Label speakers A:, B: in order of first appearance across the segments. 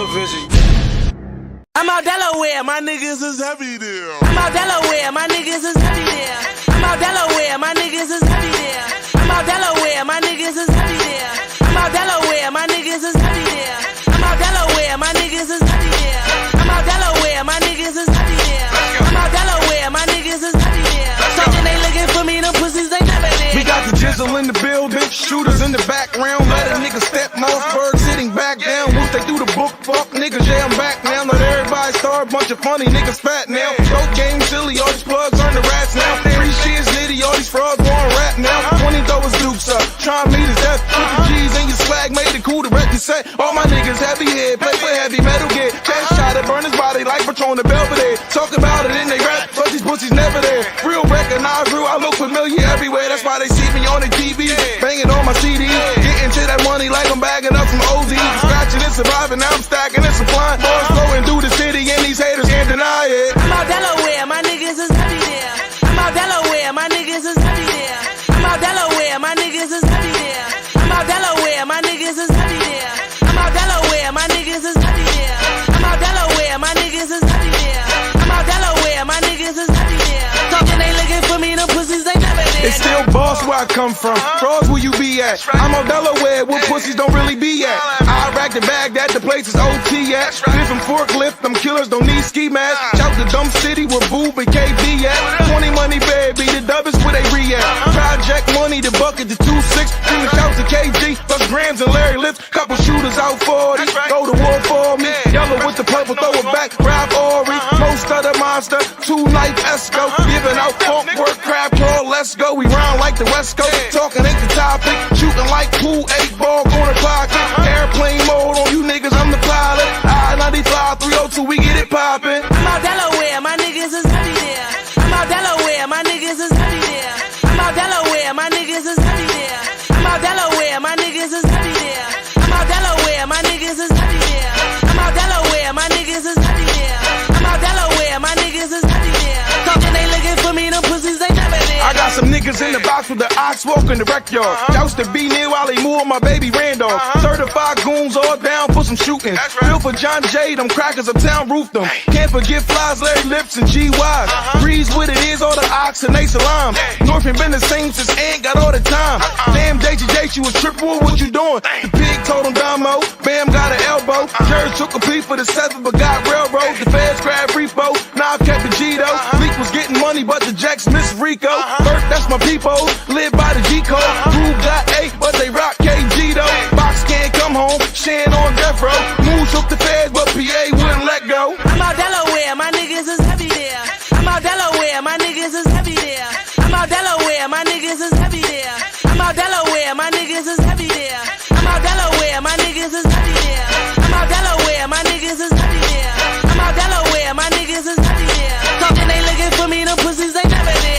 A: television.
B: I'm out Delaware, my niggas is heavy there. I'm out Delaware, my niggas is heavy there. I'm out Delaware, my niggas is heavy there. I'm out Delaware, my niggas is heavy there. I'm out Delaware, my niggas is heavy there. I'm out Delaware, my niggas is heavy there. I'm out Delaware, my niggas is heavy there. I'm out Delaware, my niggas is heavy there. Something they looking for me, them pussies they never there.
A: We got the jizzle in the building, shooters in the background. Let a nigga step Mossberg sitting back down. Once they do the book, fuck niggas, yeah, I'm back now. Let everybody start, bunch of funny niggas fat now. Dope game silly, all these plugs earn the rats now. 3 shits nitty, all these frauds want rap now. 20 throw his dukes up, trying me to death. 50 G's in your swag, made it cool to wreck the set. All my niggas heavy head, play for heavy metal get. Chest shot it, burn his body like Patron the Belvedere. Talk about it in they rap, but these pussies never there. Real recognized, real, I look familiar everywhere. That's why they see me on the TV, banging on my CD. Getting to that money like I'm bagging up some OZs. Scratching and surviving, now I'm stacking and supplying. Boys flowing through the city and these haters can't deny it.
B: I'm out Delaware, my niggas is heavy there. I'm out Delaware, my niggas is heavy there. I'm out Delaware, my niggas is heavy there. I'm out Delaware, my niggas is heavy there. I'm out Delaware, my niggas is heavy there. I'm out Delaware, my niggas is heavy there. I'm out Delaware, my niggas is heavy there. Talking they looking for me, them pussies they never there.
A: It's still boss where I come from. Frauds where you be at. I'm on Delaware where pussies don't really be at. I rack the bag that the place is OT at. Different forklift, them killers don't need ski masks. Shout to Dumb City where Boob and KB at. 20 money baby, the dub is where they react. Project money, the bucket, the 2-6. Screaming shout to KG, plus Grams and Larry Lips. Couple shooters out 40, go to war for me. Yellow with the purple, throw it back, Rob Ori. Most of the monster, 2 life Esco. Giving out funk work, crab crawl, let's go. We round like the West Coast, talking ain't the topic. Shooting like pool, 8 ball, on the clock. Airplane mode on you niggas, I'm the pilot. I-95, 302, we get it poppin'.
B: I'm out Delaware, my niggas is heavy there. I'm out Delaware, my niggas is heavy there. I'm out Delaware, my niggas is heavy there. I'm out Delaware, my niggas is heavy there. I'm out Delaware, my niggas is heavy there. I'm out Delaware, my niggas is heavy there. I'm out Delaware, my niggas is heavy there. Talking they looking for me, them pussies they never there.
A: I got some niggas in the box with the ox walking the wreck yard. Joust to be near while they move on my baby Randolph. Certified goons all down for some shooting. Bill for John J, them crackers uptown roofed them. Can't forget Flies, Larry Lips, and G-Wise. Breeze what it is, all the ox and they salam. Northern been the same since Ant got all the time. Damn, JJ, you was triple, what you doing? The pig told him Damo, Bam got an elbow. Jerry took a plea for the 7th but got railroad. The feds grabbed repo, now I kept the G-Do. Leak was getting money, but the Jacks miss Rico. Bert, that's my people, live by the G-code. Groove got 8, but they rock KG though. Box can't come home, Shan on death row. Moves hooked the feds, but PA wouldn't let go.
B: I'm out Delaware, my niggas is heavy there. I'm out Delaware, my niggas is heavy there. I'm out Delaware, my niggas is heavy there. I'm out Delaware, my niggas is heavy there. I'm out Delaware, my niggas is heavy there. I'm out Delaware, my niggas is heavy there. I'm out Delaware, my niggas is heavy there. Talking they looking for me, them pussies they never there.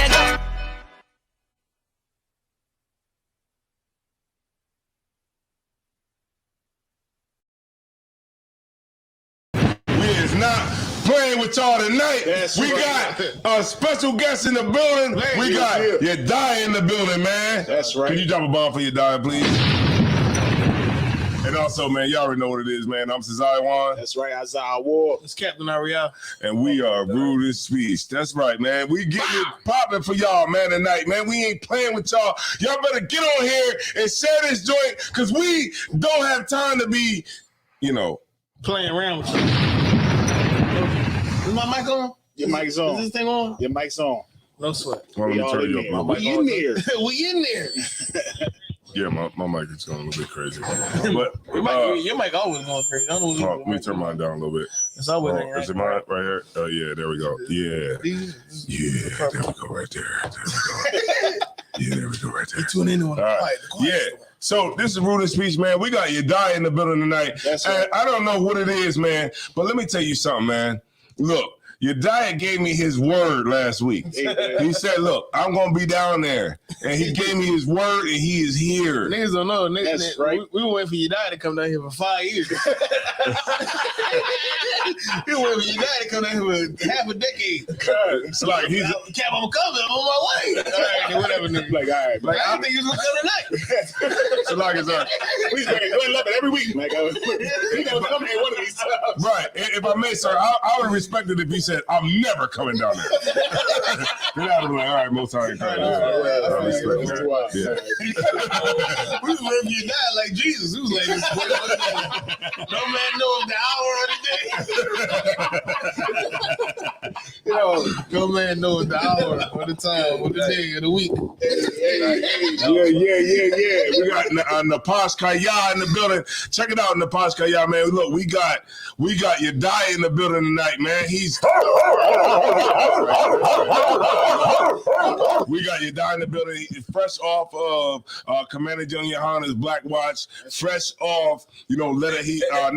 C: Not playing with y'all tonight. We got a special guest in the building. We got your die in the building, man.
D: That's right.
C: Can you drop a bomb for your die, please? And also, man, y'all already know what it is, man. I'm Cesar Juan.
D: That's right, Isaiah Ward.
E: It's Captain Ariel.
C: And we are Rude as Speech. That's right, man. We getting it popping for y'all, man, tonight, man. We ain't playing with y'all. Y'all better get on here and share this joint, because we don't have time to be, you know,
E: playing around with you. Is my mic on?
D: Your mic's on.
E: Is this thing on?
D: Your mic's on.
E: No sweat.
C: Well, let me turn you up.
D: We in there.
E: We in there.
C: Yeah, my mic is going a little bit crazy. But
E: your mic always going crazy. I don't know
C: let me turn mine down a little bit.
E: It's always
C: is it mine right here? Oh, yeah, there we go. Yeah. Yeah, there we go right there. There we go. Yeah, there we go right there.
E: You tune in on
C: yeah. So this is Rude Speech, man. We got your die in the building tonight.
D: That's right.
C: And I don't know what it is, man, but let me tell you something, man. Look, your diet gave me his word last week. He said, look, I'm going to be down there. And he gave me his word, and he is here.
E: Niggas don't know.
D: That's right.
E: We were waiting for your dad to come down here for 5 years. We were waiting for your dad to come down here for half a decade.
C: It's like he's...
E: Cap, I'm coming. I'm on my way. All right, whatever.
D: Like, all right.
E: Like, I don't think he was going to come tonight.
C: So like it's
D: we love it every
E: week, man. He gonna come here one of these times.
C: Right. If I may, sir, I would have respected if he said, I'm never coming down there. Then I'd have been like, all right, most high in Christ. I respect that. Yeah.
E: We was ready you die like Jesus. Who's like, no man knows the hour of the day. No man knows the hour or the time or the day of the week.
C: Yeah. We got Napash Kaya in the building. Check it out, Napash Kaya, man. Look, we got Yedaya in the building tonight, man. We got Yedaya in the building. He's fresh off of Commander John Yohana's Black Watch. Fresh off, letter he.
D: If I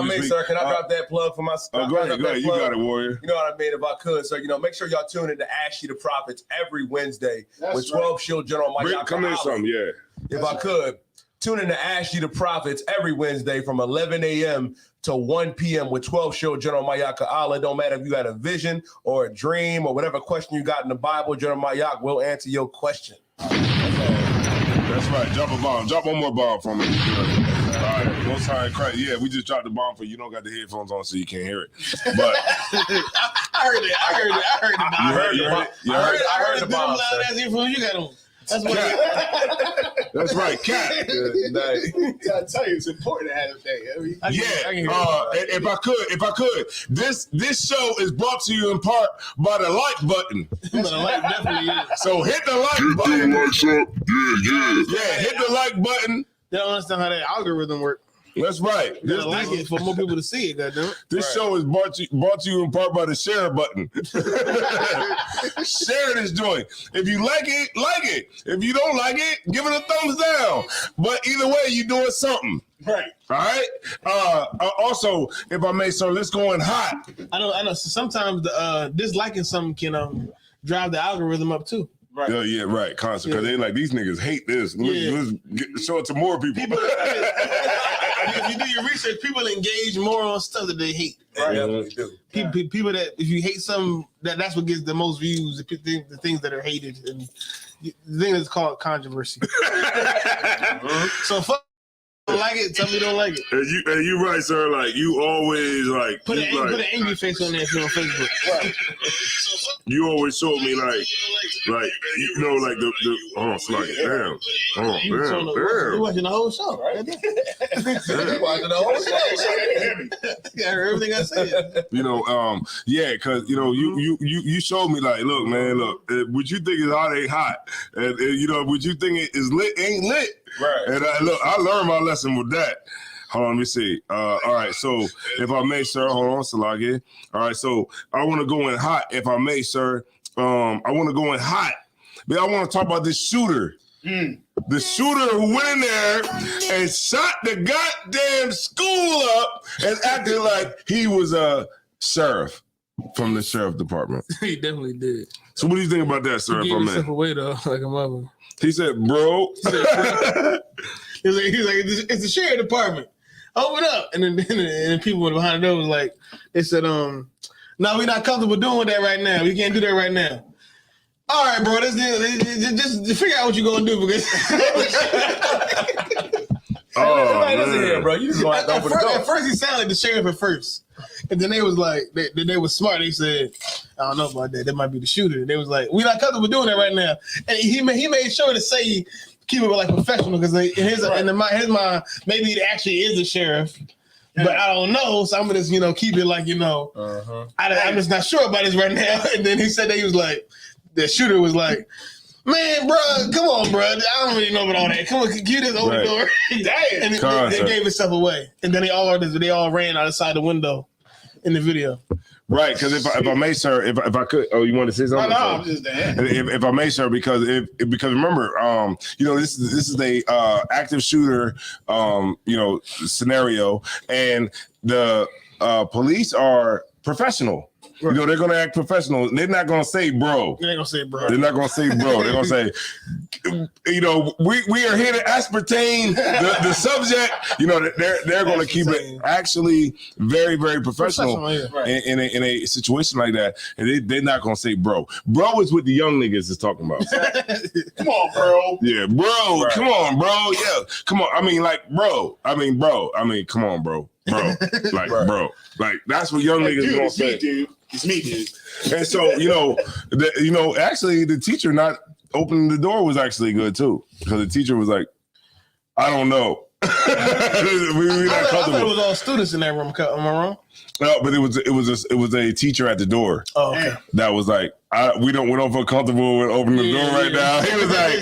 D: may, sir, can I drop that plug for my?
C: Go ahead. You got it, Warrior.
D: You know what I mean? If I could, so make sure y'all tune in to Ask Ye the Prophets every Wednesday with 12 Shield General Mayaka.
C: Come in some, yeah.
D: If I could, tune in to Ask Ye the Prophets every Wednesday from 11 a.m. to 1 p.m. with 12 Shield General Mayaka Allah. It don't matter if you got a vision or a dream or whatever question you got in the Bible, General Mayak will answer your question.
C: That's right. Drop a bomb. Drop one more bomb from me. All right. Most high in Christ. Yeah, we just dropped the bomb for you. You don't got the headphones on, so you can't hear it. But
E: I heard it. I heard the bomb. You got on. That's what.
C: That's right, Cat.
E: I tell you, it's important to have a day.
C: If I could, this show is brought to you in part by the like button.
E: The like definitely is.
C: So hit the like button. Yeah, hit the like button.
E: They don't understand how that algorithm works.
C: That's right.
E: This like it for more people to see it, goddamn.
C: This show is brought to you in part by the share button. Share this joint. If you like it, like it. If you don't like it, give it a thumbs down. But either way, you're doing something.
E: Right.
C: All right. Also, if I may, sir, let's go in hot.
E: I know. So sometimes disliking something can drive the algorithm up too.
C: Right. Yeah, right. Constant, because they like these niggas hate this. Let's show it to more people.
E: If you do your research, people engage more on stuff that they hate.
D: Right. Yeah,
E: people that if you hate something, that's what gets the most views. The things that are hated, and the thing that's called controversy. So fuck. Don't like it, tell me you don't like it.
C: And you right, sir. Like you always like
E: put an angry face on there if you're on Facebook. Right.
C: You always showed me like the hold on, slide it down.
E: You watching the whole show, right?
D: You watching the whole show.
E: Yeah, I heard everything I said.
C: Because you showed me like, look, man, what you think is hot ain't hot, and what you think is lit ain't lit.
D: Right.
C: And I learned my lesson with that. Hold on, let me see. All right, so if I may, sir, hold on, Salagi. All right, so I want to go in hot, if I may, sir. I want to go in hot. But I want to talk about this shooter. The shooter who went in there and shot the goddamn school up and acted like he was a sheriff from the sheriff department.
E: He definitely did.
C: So what do you think about that, sir?
E: He gave himself away though, like a mother.
C: He said, bro.
E: He's like, it's the sheriff department. Open up. And then people went behind the door was like, they said, no, we're not comfortable doing that right now. We can't do that right now. All right, bro, just figure out what you're going to do because...
D: Here, bro. You just going to open the door.
E: At first, he sounded like the sheriff at first. And then they was like, they was smart. They said, I don't know about that. That might be the shooter. They was like, we're not comfortable doing that right now. And he made sure to say, keep it like professional because in his mind, maybe it actually is the sheriff. But I don't know, so I'm gonna just keep it like I'm just not sure about this right now. And then he said that he was like, the shooter was like, man, bro, come on, bro. I don't really know about all that. Come on, you just open the door. And they gave himself away. And then they all ran outside the window in the video.
C: Right, because if I may, sir, if I could, you want to say something?
E: No, I'm just there.
C: If I may, sir, because remember, this is a active shooter, scenario, and the police are professional. You know, they're gonna act professional. They're not gonna say bro.
E: They ain't gonna say bro.
C: They're not gonna say bro. They're gonna say, you know, we are here to ascertain the subject. You know, they're gonna keep it actually very, very professional in a situation like that. And they're not gonna say bro. Bro is what the young niggas is talking about.
F: Come on, bro.
C: Yeah, bro. Right. Come on, bro. Yeah, come on. I mean, like, bro. I mean, come on, bro. Bro, like, bro, like that's what young niggas gonna say.
F: Dude. It's me, dude.
C: And so, actually, the teacher not opening the door was actually good too, because the teacher was like, "I don't know."
E: I thought it was all students in that room. Am I wrong?
C: No, but it was a teacher at the door.
E: Oh, okay.
C: That was like, we don't feel comfortable with opening the door right now. He was like,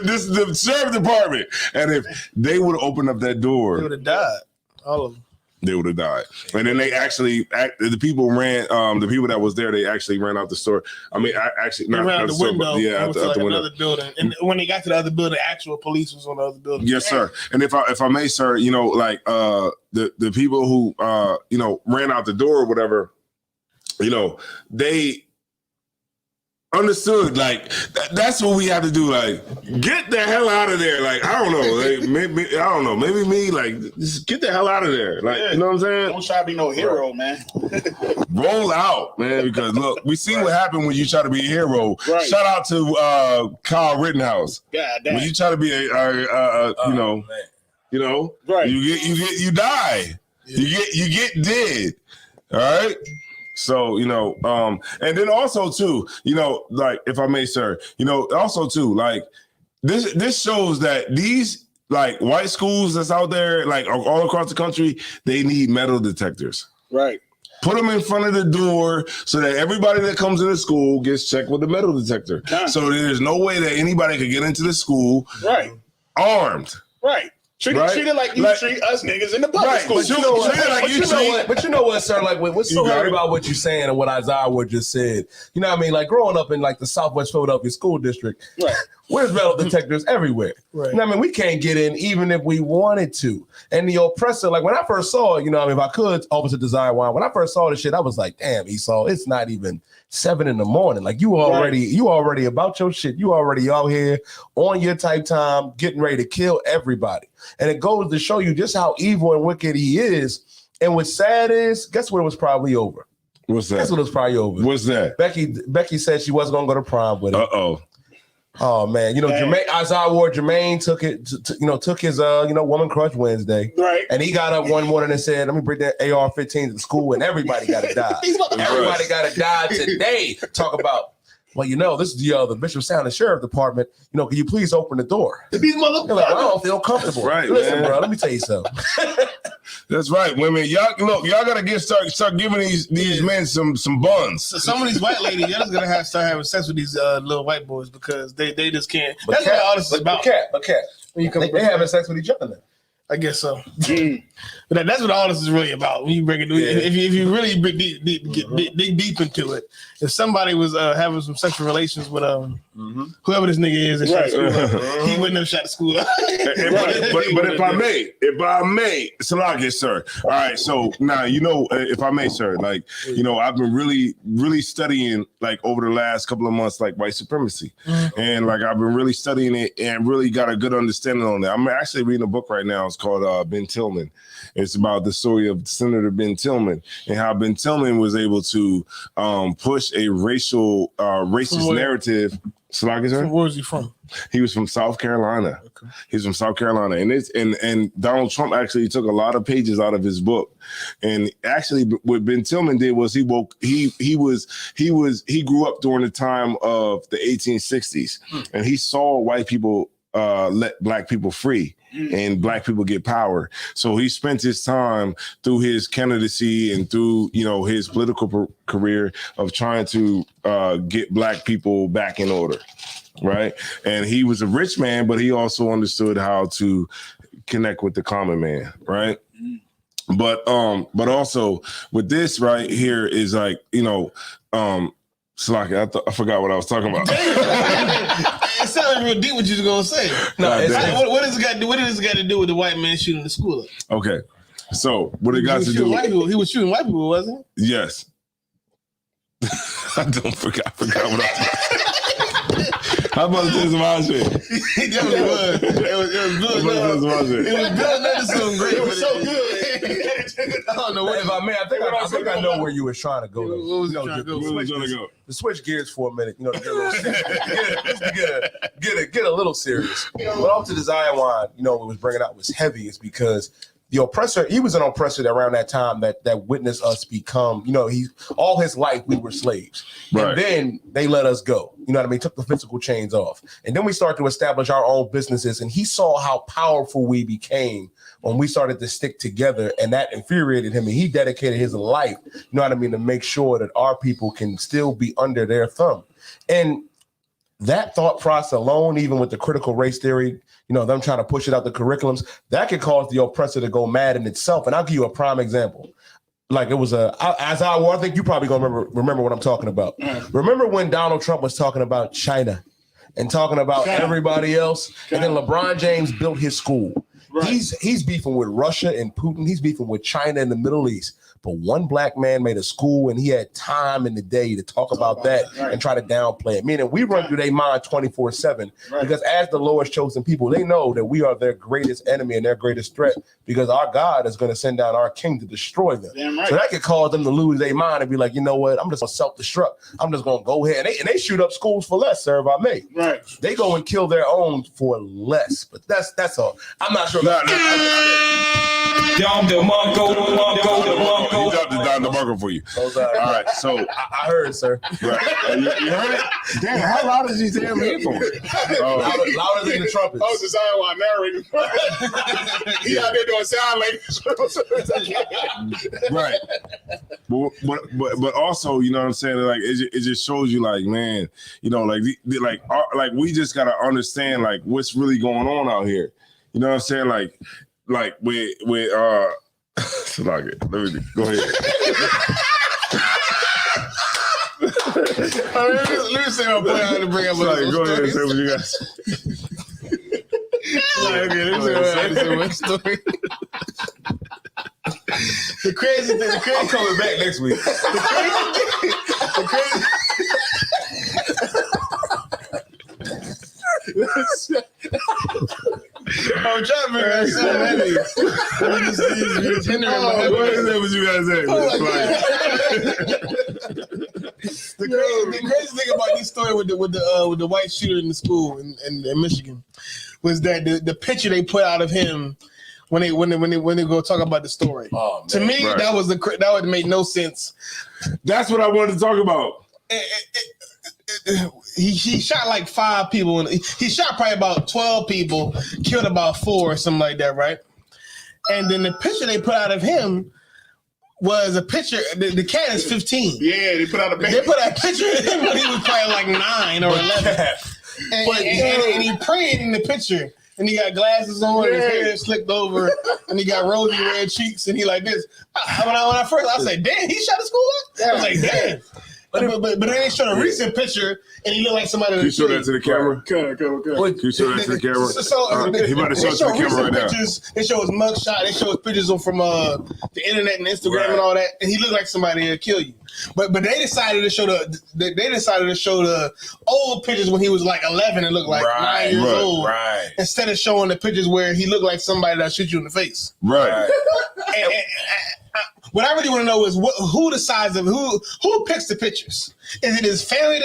C: "This is the sheriff department," and if they would have opened up that door,
E: they would have died. All of them.
C: They would have died. And then they actually, the people that was there, they actually ran out the store. I mean, they ran out the window. Yeah, out the window. Another
E: building. And when they got to the other building, actual police was on the other building.
C: Yes, sir. And if I may, sir, the people who ran out the door or whatever, they understood, like that's what we have to do. Like, get the hell out of there. Like, I don't know. Like, maybe me. Like, just get the hell out of there. Like, you know what I'm saying?
F: Don't try to be no hero, man.
C: Roll out, man. Because look, we see what happened when you try to be a hero. Right. Shout out to Kyle Rittenhouse.
F: God damn.
C: When you try to be right. You die. Yeah. You get dead. All right. So, and then also too, like, if I may, sir, also too, like this shows that these like white schools that's out there, like all across the country, they need metal detectors.
F: Right.
C: Put them in front of the door so that everybody that comes into school gets checked with a metal detector. So there's no way that anybody could get into the school armed.
F: Right. Treat it like you treat us niggas in the public school.
D: But you know what, sir? Like, what's so hard about what you're saying and what Isaiah Ward just said? You know what I mean? Like, growing up in like the Southwest Philadelphia school district, where's metal detectors everywhere? Right. You know what I mean? We can't get in even if we wanted to. And the oppressor, like when I first saw it, if I could, opposite Desire Wine, when I first saw this shit, I was like, damn, Esau, it's not even 7 a.m. Like you already about your shit. You already out here on your type time, getting ready to kill everybody. And it goes to show you just how evil and wicked he is. And what's sad is, guess what? It was probably over.
C: What's that?
D: Guess what? It was probably over.
C: What's that?
D: Becky said she wasn't gonna go to prom with him. Oh man, Isaiah Ward Jermaine took his Woman Crush Wednesday.
F: Right.
D: And he got up one morning and said, let me bring that AR-15 to the school and everybody gotta die. Everybody gotta die today. Talk about, this is the Bishop Sound Sheriff Department. Can you please open the door?
F: These motherfuckers.
D: Like, I don't feel comfortable.
C: Right.
D: Listen,
C: man.
D: bro, let me tell you something.
C: That's right, women. Y'all gotta start giving these men some buns.
E: So some of these white ladies, y'all just gonna start having sex with these little white boys because they just can't. That's what all this is about.
D: But they having sex with each other now.
E: I guess so. But that's what all this is really about. When you bring it, if you really dig deep into it, if somebody was having some sexual relations with whoever this nigga is, he wouldn't have shot the school up.
C: But if I may, Salaki, sir. All right, so now if I may, sir, like I've been really studying like over the last couple of months like white supremacy, and like I've been really studying it and really got a good understanding on it. I'm actually reading a book right now. It's called Ben Tillman. It's about the story of Senator Ben Tillman and how Ben Tillman was able to push a racist narrative. Where
E: was he from?
C: He was from South Carolina. Okay. He's from South Carolina, and Donald Trump actually took a lot of pages out of his book. And actually, what Ben Tillman did was he grew up during the time of the 1860s, and he saw white people let black people free. And black people get power. So he spent his time through his candidacy and through, his political career of trying to get black people back in order. Right. And he was a rich man, but he also understood how to connect with the common man. Right. But also with this right here is like, Slaki, I forgot what I was talking about.
E: It sounded real deep what you was gonna say. No, what does it got to do with the white man shooting the school up?
C: Okay, so what it got to do?
E: He was shooting white people, wasn't he?
C: Yes. I forgot what I How about this my shit?
E: He definitely was. It was good. It was good. That is so great.
F: It was so good.
E: I don't know what
D: If I may, I think I know where you were trying to go.
E: What was you trying to go?
C: Where was you trying to go?
D: To switch gears for a minute, you know, to get a little serious. get a little serious. But off to the Zion wine, you know, what was bringing out was heavy is because the oppressor, he was an oppressor around that time that witnessed us become, you know, all his life we were slaves.
C: Right.
D: And then they let us go. You know what I mean? Took the physical chains off. And then we started to establish our own businesses. And he saw how powerful we became when we started to stick together, and that infuriated him. And he dedicated his life, you know what I mean, to make sure that our people can still be under their thumb. And that thought process alone, even with the critical race theory, you know, them trying to push it out the curriculums, that could cause the oppressor to go mad in itself. And I'll give you a prime example. Like it was I think you probably gonna remember what I'm talking about. Remember when Donald Trump was talking about China and talking about everybody else, and then LeBron James built his school. Right. He's beefing with Russia and Putin. He's beefing with China and the Middle East. But one black man made a school, and he had time in the day to talk about that and try to downplay it. Meaning we run through their mind 24/7 because as the Lord's chosen people, they know that we are their greatest enemy and their greatest threat because our God is going to send down our king to destroy them. So that could cause them to lose their mind and be like, you know what? I'm just going to self-destruct. I'm just going to go ahead. And they shoot up schools for less, sir, if I may. Right. They go and kill their own for less. But that's all. I'm not sure.
C: Dom DeMarco. He dropped the Don DeMarco for you. All right, so
D: I heard it, sir.
C: Right. You heard it? Damn, how loud is he damn headphones?
D: Louder than the trumpets.
F: Oh, the Zion while narrating. He out there doing sound language.
C: Right. But also, you know what I'm saying? Like it just shows you, like, man, you know, like we just gotta understand like what's really going on out here. You know what I'm saying? Like with let me go ahead.
E: Let me say my point out to bring up.
C: Go ahead and say what you got.
E: Let me say my story. The crazy thing.
D: I'm coming back next week.
E: The crazy. I'm trying to figure out something heavy.
C: What you guys say?
E: The crazy thing about this story with the white shooter in the school in Michigan was that the picture they put out of him when they go talk about the story. Oh, to me, that would make no sense.
C: That's what I wanted to talk about.
E: He shot like 5 people. He shot probably about 12 people, killed about 4 or something like that, right? And then the picture they put out of him was a picture. The cat is 15.
F: Yeah, they put out a picture.
E: They put out a picture of him when he was probably like 9 or 11. And he prayed in the picture. And he got glasses on, his hair is slicked over, and he got rosy red cheeks, and he like this. When I first, I said, damn, he shot the school up? I was like, damn. But then they showed a recent picture, and he looked like somebody.
C: Can you show that to the camera?
F: Can
C: you show that to the camera?
E: He
C: about to show it to the camera right now.
E: They show his mugshot. They show his pictures from the internet and Instagram and all that, and he looked like somebody that'll kill you. But they decided to show the old pictures when he was like 11 and looked like 9 years old, instead of showing the pictures where he looked like somebody that shoot you in the face.
C: Right.
E: And what I really want to know is who decides who picks the pictures. Is it his family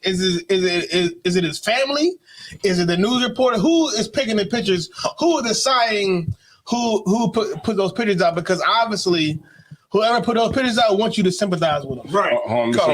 E: is it his family? Is it the news reporter? Who is picking the pictures? Who is deciding who put those pictures out? Because obviously, whoever put those pictures out wants you to sympathize with them.
F: Right.
D: I can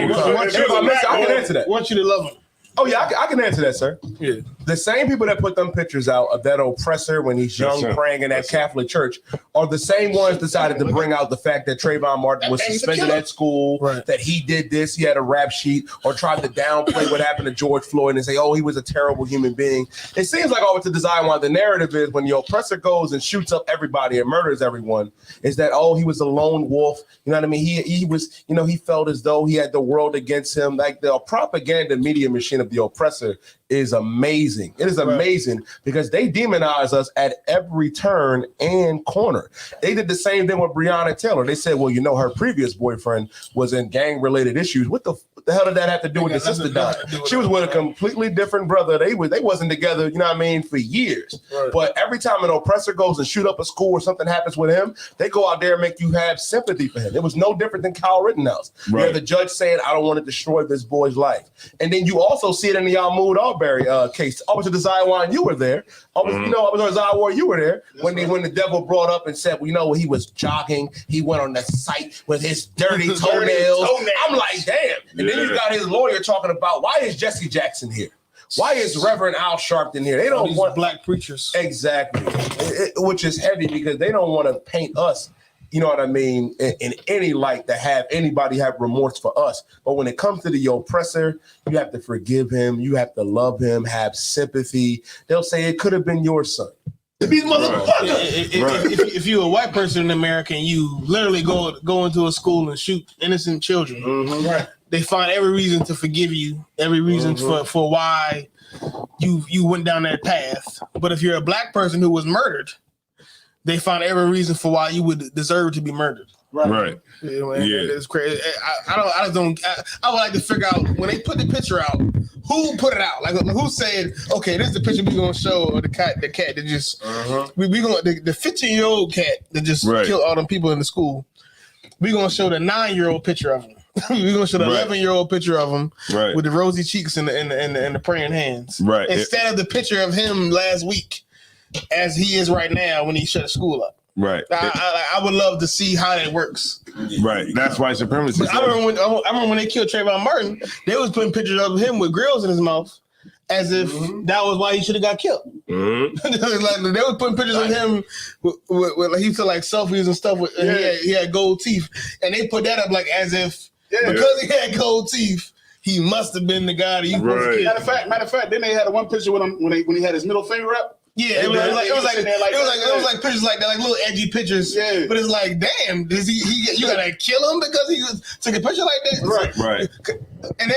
D: answer that.
E: Want you to love them.
D: Oh, yeah, I can answer that, sir. Yeah. The same people that put them pictures out of that oppressor when he's young praying in that Catholic church are the same ones decided to bring out the fact that Trayvon Martin was suspended at school, that he did this, he had a rap sheet, or tried to downplay what happened to George Floyd and say, oh, he was a terrible human being. It seems like over to design why the narrative is when the oppressor goes and shoots up everybody and murders everyone, is that, oh, he was a lone wolf. You know what I mean? He was, he felt as though he had the world against him. Like the propaganda media machine of the oppressor is amazing. It is amazing because they demonize us at every turn and corner. They did the same thing with Breonna Taylor. They said, well, you know, her previous boyfriend was in gang-related issues. What the hell did that have to do with the sister dying? She was with a completely different brother. They wasn't together, you know what I mean, for years. Right. But every time an oppressor goes and shoot up a school or something happens with him, they go out there and make you have sympathy for him. It was no different than Kyle Rittenhouse. Right. You have the judge saying, I don't want to destroy this boy's life. And then you also see it in the Ahmaud Arbery case. I was at the Zion, you were there. I was on Zion, you were there. When the devil brought up and said, well, you know, he was jogging. He went on the site with his dirty toenails. I'm like, damn. And then you got his lawyer talking about, why is Jesse Jackson here? Why is Reverend Al Sharpton here? They don't want
E: black preachers.
D: Exactly. Which is heavy because they don't want to paint us, you know what I mean, in any light to have anybody have remorse for us. But when it comes to the oppressor, you have to forgive him. You have to love him, have sympathy. They'll say it could have been your son.
E: These motherfuckers. If you're a white person in America and you literally go into a school and shoot innocent children, right? They find every reason to forgive you, every reason for why you went down that path. But if you're a black person who was murdered, they find every reason for why you would deserve to be murdered.
C: Right.
E: You know, it's crazy. I would like to figure out when they put the picture out, who put it out? Like who said, okay, this is the picture we're gonna show of the cat that just we gonna the 15-year-old cat that just killed all them people in the school. We're gonna show the 9-year-old picture of him. We're gonna show the 11-year-old picture of him with the rosy cheeks and the praying hands. Right. Instead of the picture of him last week as he is right now when he shut the school up. Right. I would love to see how that works.
C: Right. That's white supremacy.
E: I remember when they killed Trayvon Martin, they was putting pictures of him with grills in his mouth as if that was why he should have got killed. Like, they were putting pictures of him with he used to like selfies and stuff with he had gold teeth. And they put that up like as if because he had gold teeth, he must have been the guy that you supposed to kill.
F: Matter of fact, then they had one picture with him when he had his middle finger up.
E: Yeah, it was like pictures like that, like little edgy pictures. Yeah. But it's like, damn, you gotta kill him because he took a picture like that? Right. And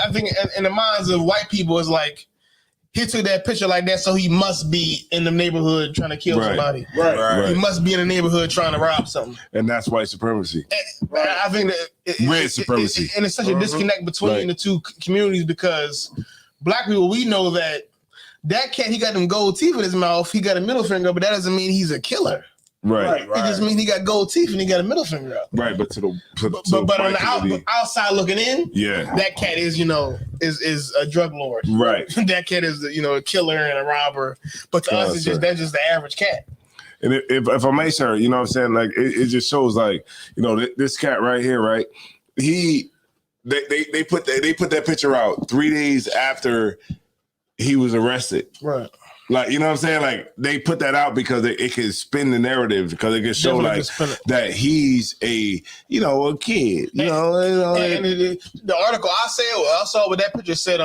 E: I think in the minds of white people, it's like he took that picture like that, so he must be in the neighborhood trying to kill somebody. Right. He must be in the neighborhood trying to rob something.
C: And that's white supremacy.
E: I think that
C: red supremacy.
E: And it's such a disconnect between the two communities because black people, we know that cat, he got them gold teeth in his mouth. He got a middle finger, but that doesn't mean he's a killer. Right. It just means he got gold teeth and he got a middle finger up.
C: Right, but on
E: the outside looking in, that cat is, is a drug lord.
C: Right.
E: That cat is, a killer and a robber. But to us, that's just the average cat.
C: And if I may, sir, you know what I'm saying? Like, it just shows, like, this cat right here, right? They put that picture out 3 days after he was arrested. Right. Like, you know what I'm saying? Like, they put that out because it can spin the narrative, because it can show that he's a kid. And
E: the article I saw with that picture said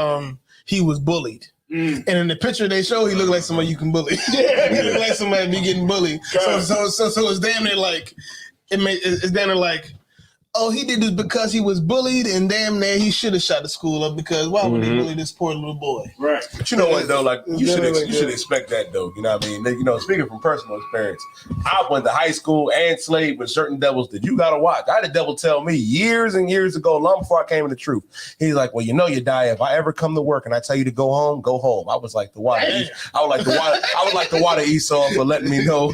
E: he was bullied. And in the picture they show, he looked like somebody you can bully. He looked like somebody be getting bullied. So it's damn near like it's damn near like, oh, he did this because he was bullied, and damn near he should have shot the school up, because why would he bully this poor little boy?
D: Right. But you know what, though? Like, you should expect that, though. You know what I mean? Speaking from personal experience, I went to high school and slaved with certain devils that you got to watch. I had a devil tell me years and years ago, long before I came to the truth. He's like, well, you die. If I ever come to work and I tell you to go home, go home. I was like the water. I would like the water Esau for letting me know.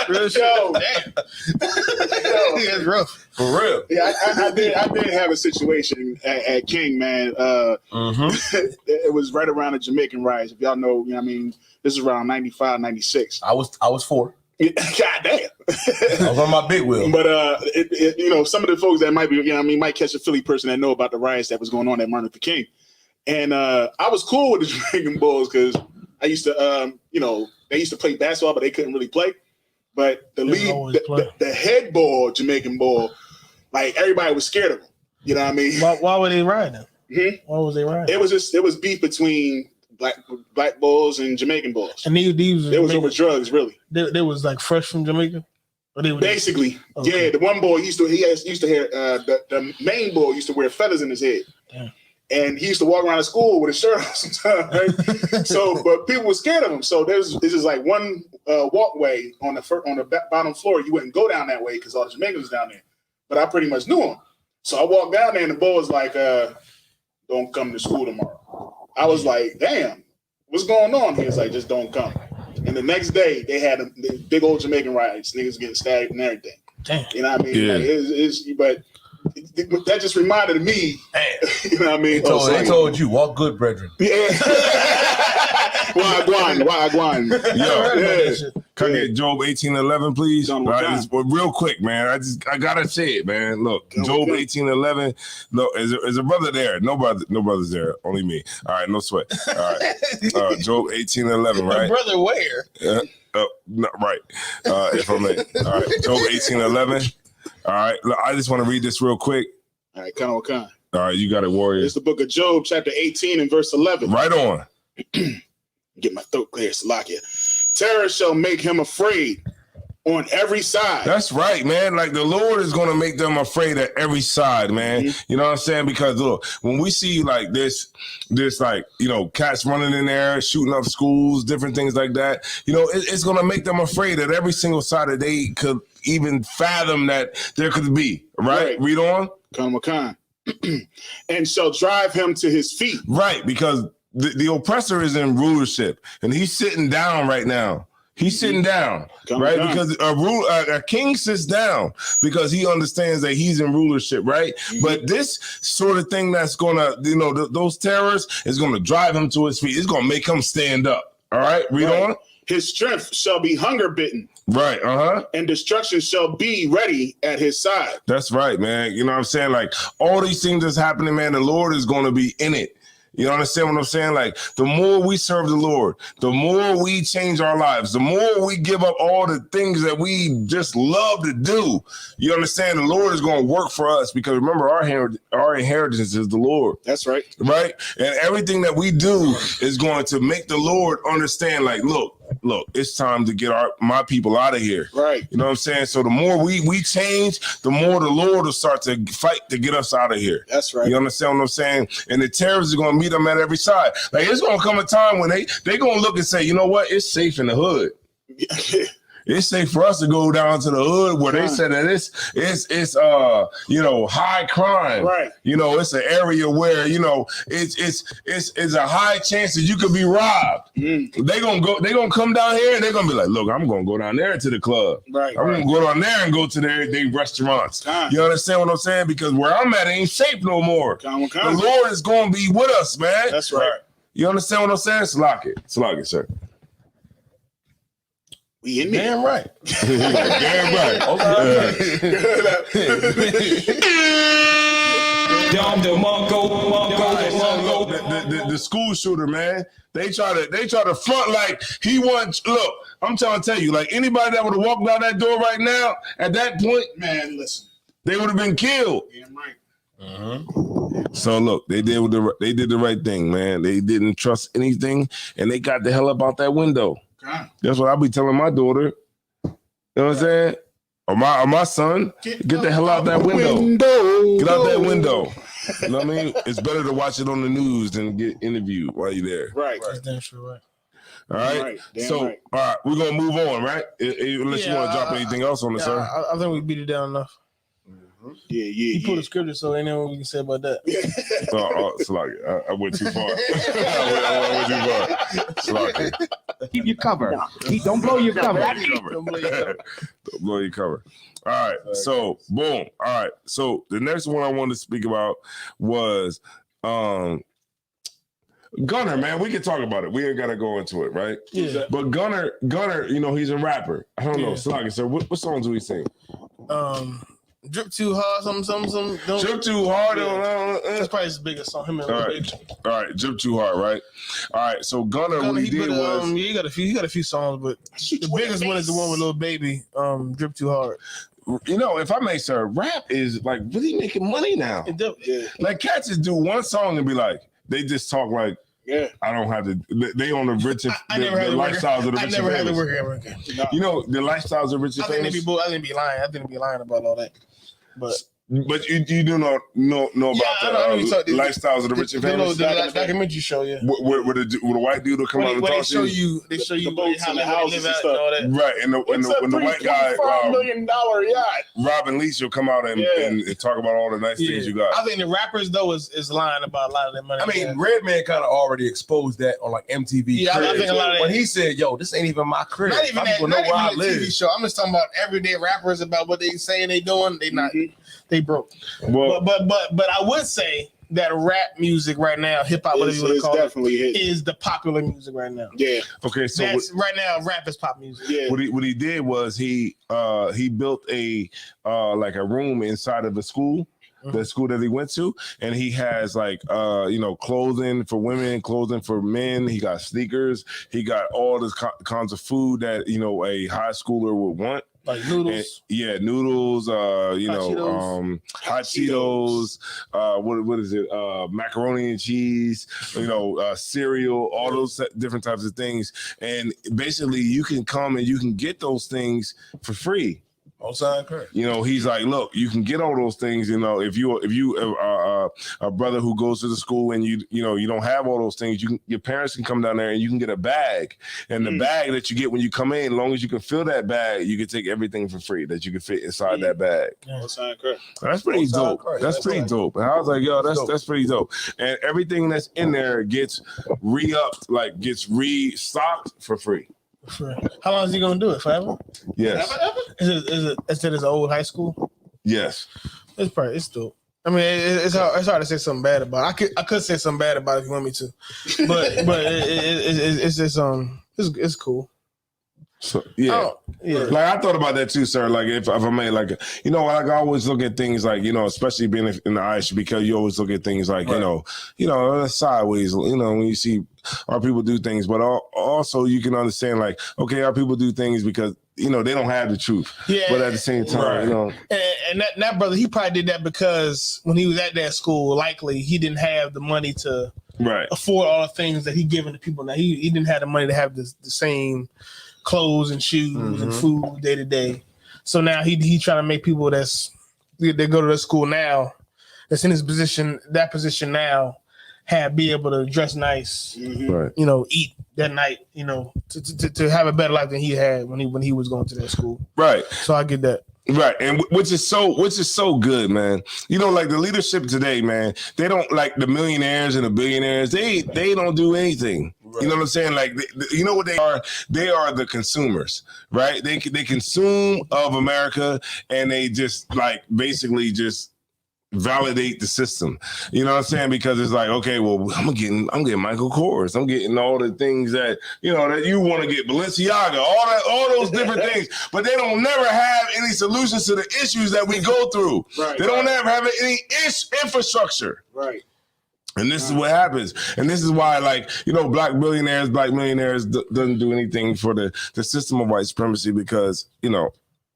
E: Real show. Damn. That's rough.
D: For real.
F: Yeah, I did have a situation at King, man. It was right around the Jamaican riots. If y'all know, this is around 95, 96.
D: I was 4.
F: God damn.
D: I was on my big wheel.
F: But some of the folks that might be, might catch a Philly person that know about the riots that was going on at Martin Luther King. And I was cool with the Jamaican Bulls because I used to, they used to play basketball, but they couldn't really play. But the head ball, Jamaican Bull, like, everybody was scared of him. You know what I mean?
E: Why were they riding? Why was they riding?
F: It was beef between black Bulls and Jamaican Bulls.
E: And these
F: was over drugs, really.
E: They was like fresh from Jamaica? Or they were
F: basically. Okay. Yeah, the one boy he used to hear the main boy used to wear feathers in his head. Damn. And he used to walk around the school with a shirt on sometimes, right? So, but people were scared of him. So this is like one walkway on the bottom floor. You wouldn't go down that way because all the Jamaicans was down there. But I pretty much knew him. So I walked down there and the boy was like, don't come to school tomorrow. I was like, damn, what's going on? He was like, just don't come. And the next day they had the big old Jamaican riots, niggas getting stabbed and everything.
E: Damn.
F: You know what I mean?
C: Yeah.
F: Like, but that just reminded me, you know what I mean?
D: They told you, walk good, brethren.
F: Yeah. Wagwan.
C: Yo, can I get Job 18:11, please?
F: John,
C: Right, real quick, man. I gotta say it, man. Look, Job 18:11. Look, is a brother there? No brother's there. Only me. All right, no sweat. All right, Job 18:11, right?
E: Brother, where?
C: No, right. If I may. All right, Job 18:11. All right, look, I just want to read this real quick.
F: All right, Khan Khan.
C: All right, you got it, Warrior.
F: It's the book of Job, chapter 18 and verse 11.
C: Right on.
F: Get my throat clear, Salakia. Terror shall make him afraid on every side.
C: That's right, man. Like the Lord is going to make them afraid at every side, man.
F: Mm-hmm.
C: You know what I'm saying? Because look, when we see like this like, you know, cats running in there, shooting up schools, different things like that, you know, it's going to make them afraid at every single side that they could even fathom that there could be. Right? Read on.
F: Khan Khan. And shall drive him to his feet.
C: Right, because the oppressor is in rulership and he's sitting down right now. He's sitting down, right? Because a king sits down because he understands that he's in rulership, right? But this sort of thing that's going to, you know, those terrorists is going to drive him to his feet. It's going to make him stand up. All right, read on.
F: His strength shall be hunger bitten.
C: Right,
F: and destruction shall be ready at his side.
C: That's right, man. You know what I'm saying? Like all these things that's happening, man, the Lord is going to be in it. You understand what I'm saying? Like the more we serve the Lord, the more we change our lives, the more we give up all the things that we just love to do. You understand? The Lord is going to work for us because remember our inheritance is the Lord.
F: That's right.
C: Right? And everything that we do is going to make the Lord understand like, look, it's time to get my people out of here.
F: Right.
C: You know what I'm saying? So the more we change, the more the Lord will start to fight to get us out of here.
F: That's right.
C: You understand what I'm saying? And the terrorists are going to meet them at every side. Like it's going to come a time when they going to look and say, you know what? It's safe in the hood. It's safe for us to go down to the hood where they said that it's you know, high crime.
F: Right.
C: You know, it's an area where, you know, it's a high chance that you could be robbed. They gonna come down here and they're gonna be like, look, I'm gonna go down there to the club.
F: Right.
C: I'm gonna go down there and go to their restaurants. You understand what I'm saying? Because where I'm at ain't safe no more. The Lord is gonna be with us, man.
F: That's right.
C: You understand what I'm saying? Slock it, sir.
F: We in there.
E: Damn right.
C: Damn right. The school shooter, man. They try to front like he wants. Look, I'm trying to tell you, like anybody that would have walked out that door right now, at that point,
F: man, listen,
C: they would have been killed.
F: Damn right.
C: So look, they did the right thing, man. They didn't trust anything, and they got the hell up out that window. That's what I be telling my daughter. You know what I'm saying? Or my son, get the hell out that window. Get out that window. You know what I mean? It's better to watch it on the news than get interviewed while you're there.
F: Right.
E: That's damn sure right.
C: All right. All right, we're gonna move on, right? Unless you want to drop anything else on it, sir.
E: I think we beat it down enough.
F: Yeah.
E: He put a scripture, so ain't nothing we can say about that.
C: It's like I went too far. I went too far.
G: Keep your cover. Don't blow your cover.
C: Don't blow your cover. All right. So boom. All right. So the next one I wanted to speak about was Gunner, man. We can talk about it. We ain't gotta go into it, right?
E: Yeah.
C: But Gunner, you know, he's a rapper. I don't know. Sluggy, sir. What songs do we sing?
E: Drip Too Hard, something.
C: Drip Too Hard.
E: That's probably his biggest song. Him and
C: All right, Drip Too Hard, right? All right, so Gunner, what he did was
E: he got a few songs, but the biggest one is the one with Lil Baby, Drip Too Hard.
C: You know, if I may, sir, rap is like really making money now. Like cats just do one song and be like, they just talk like, I don't have to. They on the richest. The lifestyles of the rich. I never had to work ever again. You know the lifestyles of rich and famous.
E: I think they be lying. I think they be lying about all that. But
C: But you do know about
E: I know you talk-
C: the lifestyles of the rich and famous.
E: The documentary show, yeah.
C: Where the white dude will come out and
E: Where
C: talk
E: they show
C: to you.
E: you, they show you
F: the boats
E: how
F: and
E: they
F: the houses
E: live
F: and
E: out
F: stuff.
E: and all that.
C: Right, and the white guy,
F: $3.5 million yacht.
C: Robin Leach, will come out and talk about all the nice things you got.
E: I think the rappers though is lying about a lot of their money.
D: I mean, Redman kind of already exposed that on like MTV.
E: Yeah, I think a lot of
D: when
E: that-
D: he said, "Yo, this ain't even my crib.
E: not even
D: I'm
E: that,
D: gonna know
E: not
D: where I
E: even that
D: live."
E: TV show. I'm just talking about everyday rappers about what they saying they doing. They not, they broke.
C: Well,
E: But I would say that rap music right now, hip hop, whatever you want to
F: It's
E: call it,
F: definitely hit.
E: is the popular music right now.
F: Yeah,
C: okay, so
E: That's right now. Rap is pop music.
F: yeah.
C: what he did was he built a like a room inside of the school. The school that he went to, and he has like clothing for women, clothing for men. He got sneakers. He got all this kinds of food that a high schooler would want.
E: Like noodles.
C: And, yeah, noodles. Hot Cheetos. What is it? Macaroni and cheese. Cereal. All those different types of things. And basically, you can come and you can get those things for free. He's like, look, you can get all those things. If you a brother who goes to the school and you don't have all those things, your parents can come down there and you can get a bag. And the bag that you get when you come in, as long as you can fill that bag, you can take everything for free that you can fit inside that bag. That's pretty dope. That's pretty dope. And I was like, yo, that's pretty dope. And everything that's in there gets re-upped, like gets restocked for free.
E: How long is he gonna do it? Forever?
C: Yes.
E: Is it his old high school?
C: Yes.
E: It's dope. I mean, it's hard to say something bad about it. I could say something bad about it if you want me to, but it's just it's cool.
C: So yeah. Like I thought about that too, sir. Like if I made like like I always look at things like especially being in the Irish, because you always look at things like sideways. When you see our people do things, but also you can understand like our people do things because they don't have the truth. Yeah. But at the same time,
E: and that brother, he probably did that because when he was at that school, likely he didn't have the money to afford all the things that he given to people. Now he didn't have the money to have the same clothes and shoes and food day to day. So now he trying to make people that go to the school now, that's in his position now, be able to dress nice, eat that night, to have a better life than he had when he was going to that school.
C: Right.
E: So I get that.
C: Right, and which is so good, man. Like the leadership today, man. They don't like the millionaires and the billionaires. They don't do anything. Right. You know what I'm saying? Like, what they are? They are the consumers, right? They consume of America, and they just like basically just validate the system. You know what I'm saying? Because it's like, okay, well, I'm getting Michael Kors. I'm getting all the things that that you want to get, Balenciaga, all those different things. But they don't never have any solutions to the issues that we go through. Right, they don't ever have any infrastructure.
F: Right.
C: And this is what happens. And this is why, like, black millionaires doesn't do anything for the system of white supremacy because,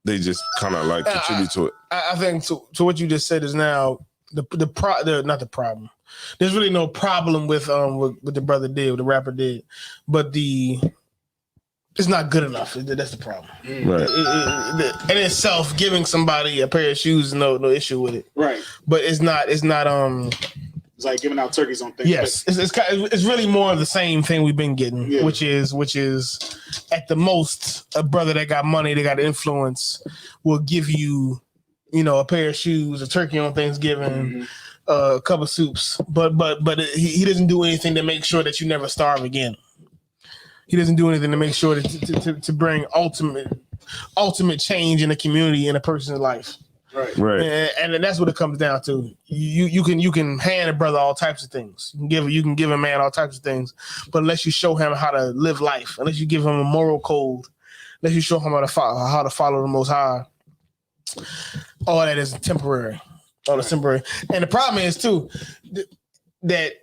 C: they just kind of like contribute to it.
E: I think to what you just said is now not the problem. There's really no problem with what the brother did, what the rapper did, but it's not good enough. That's the problem.
C: Right.
E: In itself, giving somebody a pair of shoes, no issue with it.
F: Right.
E: But it's not.
F: It's like giving out turkeys on things.
E: Yes, it's really more of the same thing we've been getting, which is at the most a brother that got money, that got influence, will give you, a pair of shoes, a turkey on Thanksgiving, a cup of soups, but he doesn't do anything to make sure that you never starve again. He doesn't do anything to make sure that to bring ultimate change in a community, in a person's life.
C: Right.
E: And that's what it comes down to. You can hand a brother all types of things. You can give a man all types of things, but unless you show him how to live life, unless you give him a moral code, unless you show him how to follow the Most High, all that is temporary. All that's temporary. And the problem is too that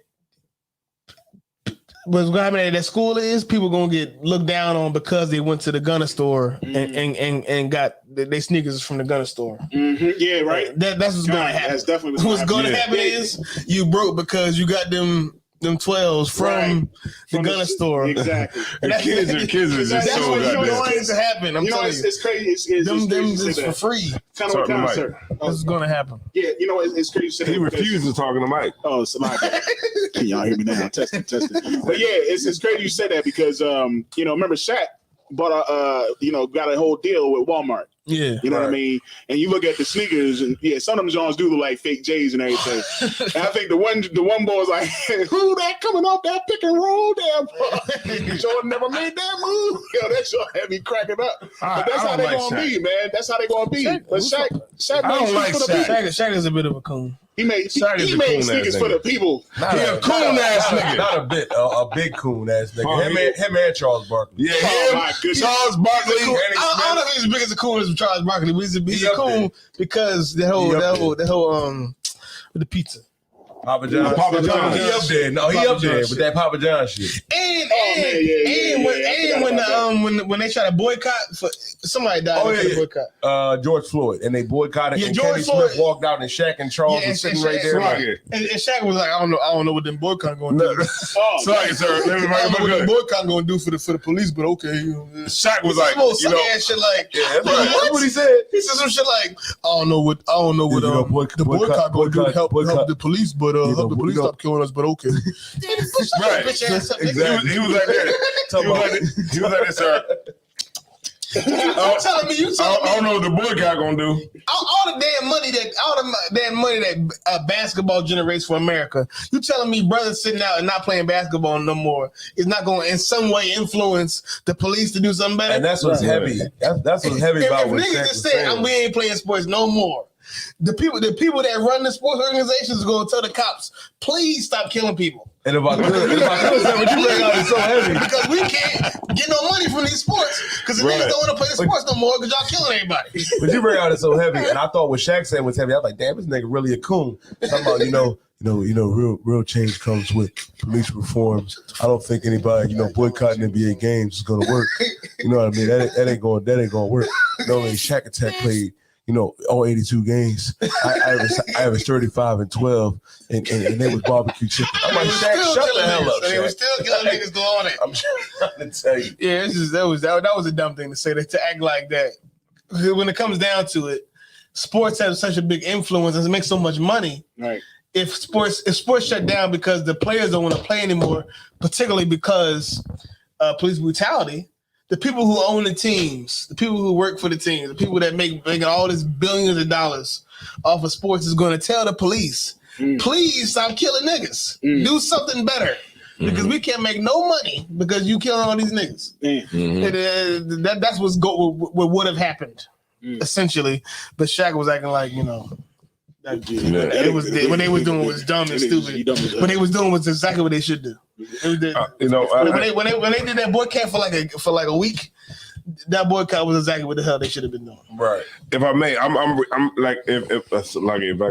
E: what's going to happen at that school is people going to get looked down on because they went to the gunner store and got their sneakers from the gunner store.
F: Mm-hmm. Yeah, right.
E: That's what's going to happen.
F: That's definitely
E: what's going to happen is you broke because you got them them 12s from the gun store.
F: Exactly.
C: The kids are just
E: That's
C: so
E: what's
C: goddamn.
E: going to happen. I'm
F: You know,
E: telling you.
F: it's crazy. It's
E: Them
F: crazy to
E: just
F: say
E: for
F: that.
E: free.
F: Kind
C: Sorry,
F: of kind
C: Mike.
F: of sir.
E: This is going to happen.
F: Yeah, you know, it's crazy to say
C: He
F: that because-
C: refuses talking to Mike.
F: Oh, somebody. Can y'all hear me now? Testing. But yeah, it's crazy you said that because you know, remember Shaq bought got a whole deal with Walmart.
E: Yeah.
F: You know what I mean? And you look at the sneakers, and yeah, some of them Jones do look like fake J's and everything. And I think the one boy was like, "Who that coming off that pick and roll there?" Jordan never made that move. Yo, that shit had me cracking up. But that's how they gonna be, man. That's how they gonna be. But Shaq
C: I don't
F: made
C: like
F: for the
C: Shaq.
F: people.
E: Shaq is a bit of a coon.
F: He made
C: Shaq is a
F: made
C: coon-ass
F: sneakers for
C: nigga.
F: the people.
C: He a coon-ass nigga.
D: Not a bit, a big coon ass nigga.
C: Oh,
D: Him and Charles Barkley.
C: Yeah,
F: Oh,
C: him,
F: my goodness.
C: Charles Barkley.
E: I don't know if he's as big as a coon as Charles Barkley, but he's a
D: up
E: coon
D: there.
E: because the whole with the pizza.
D: Papa John.
C: Papa John.
D: He up there. No, he
E: Papa
D: up there
E: John
D: with
E: shit.
D: that Papa John shit.
E: When they try to boycott for somebody died
D: Oh,
E: they
D: yeah.
E: boycott.
D: George Floyd, and they boycotted.
E: Yeah,
D: and
E: George
D: Kenny
E: Floyd-
D: Smith walked out, and Shaq and Charles
E: Yeah,
D: were sitting
E: and
D: right there.
E: Shaq-
D: Like,
E: And Shaq was like, I don't know what them boycott going to do.
F: Oh,
C: Sorry, sir. Let me
E: I don't know
C: make
E: what
C: it
E: them
C: good.
E: boycott going to do for the police, but okay.
C: Shaq was like, you know,
E: shit like
D: that's what he said.
E: He said some shit like, I don't know what the boycott going to do to help the police, but help the police stop killing us. But okay.
C: right.
D: Exactly.
C: He was like that. He was like this, sir.
E: You telling me?
C: I don't know what the boycott gonna do.
E: All the damn money that basketball generates for America. You telling me brothers sitting out and not playing basketball no more is not going to in some way influence the police to do something better?
D: And that's what's heavy. That's what's heavy about
E: if
D: what
E: niggas
D: Shaq
E: just
D: was
E: said,
D: saying.
E: we ain't playing sports no more. The people that run the sports organizations go tell the cops, please stop killing people.
D: And if I could say what you bring out is so heavy.
E: Because we can't get no money from these sports because the
C: Right.
E: niggas don't want to play the sports no more because y'all killing everybody.
D: But you bring out it so heavy, and I thought what Shaq said was heavy. I was like, damn, this nigga really a coon. Talking about, real change comes with police reforms. I don't think anybody, boycotting NBA games is gonna work. You know what I mean? That ain't gonna work. No, like Shaq Attack played, all 82 games. I averaged 35 and 12, and they was barbecue chicken. I'm like, Shaq, shut the hell up,
E: They were
D: Shaq.
E: still killing niggas doing it.
D: I'm trying to tell you.
E: Yeah, that was a dumb thing to say, to act like that. When it comes down to it, sports have such a big influence and it makes so much money.
F: Right.
E: If sports shut down because the players don't want to play anymore, particularly because police brutality, the people who own the teams, the people who work for the teams, the people that making all this billions of dollars off of sports is going to tell the police, please stop killing niggas. Do something better. Because we can't make no money because you killing all these niggas. That's what would have happened, essentially. But Shaq was acting like, it was when they was doing was dumb and stupid. What they was doing was exactly what they should do. It was when they did that boycott for like a week, that boycott was exactly what the hell they should have been doing.
D: Right.
C: If I may, I'm like if I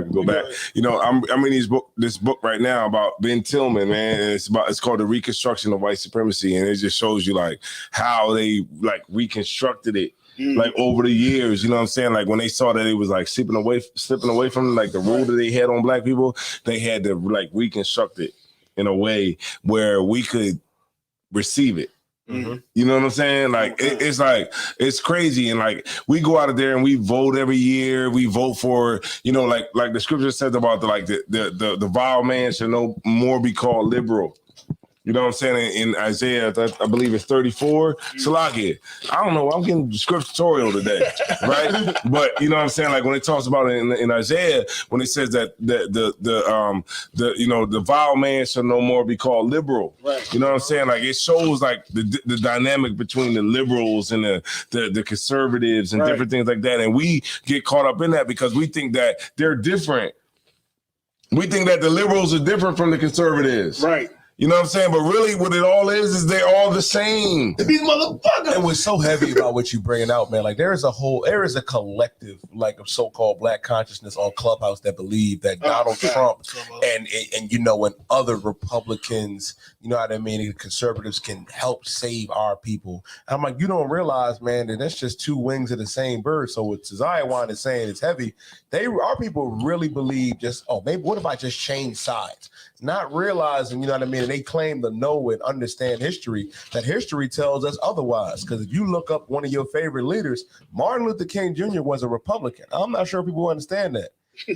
C: could go back, I'm in this book right now about Ben Tillman, man. And it's called The Reconstruction of White Supremacy, and it just shows you like how they like reconstructed it. Like over the years, you know what I'm saying? Like when they saw that it was like slipping away from like the rule that they had on black people, they had to like reconstruct it in a way where we could receive it. You know what I'm saying? Like it's like it's crazy, and like we go out of there and we vote every year. We vote for like the scripture says about the vile man shall no more be called liberal. You know what I'm saying? In Isaiah, I believe it's 34. Salakia. I don't know. I'm getting scriptorial today, right? But you know what I'm saying? Like when it talks about it in Isaiah, when it says that the vile man shall no more be called liberal. Right. You know what I'm saying? Like it shows like the dynamic between the liberals and the conservatives and different things like that. And we get caught up in that because we think that they're different. We think that the liberals are different from the conservatives.
F: Right.
C: You know what I'm saying? But really, what it all is they're all the same.
E: These motherfuckers.
D: And what's so heavy about what you bringing out, man, like there is a collective, like of so-called black consciousness on Clubhouse that believe that Donald Trump and you know, and other Republicans, you know what I mean, and conservatives can help save our people. And I'm like, you don't realize, man, that that's just two wings of the same bird. So what Zion is saying is heavy. Our people really believe just, oh, maybe what if I just change sides? Not realizing, you know what I mean, and they claim to know and understand history, that history tells us otherwise. Because if you look up one of your favorite leaders, Martin Luther King Jr. was a Republican. I'm not sure people understand that.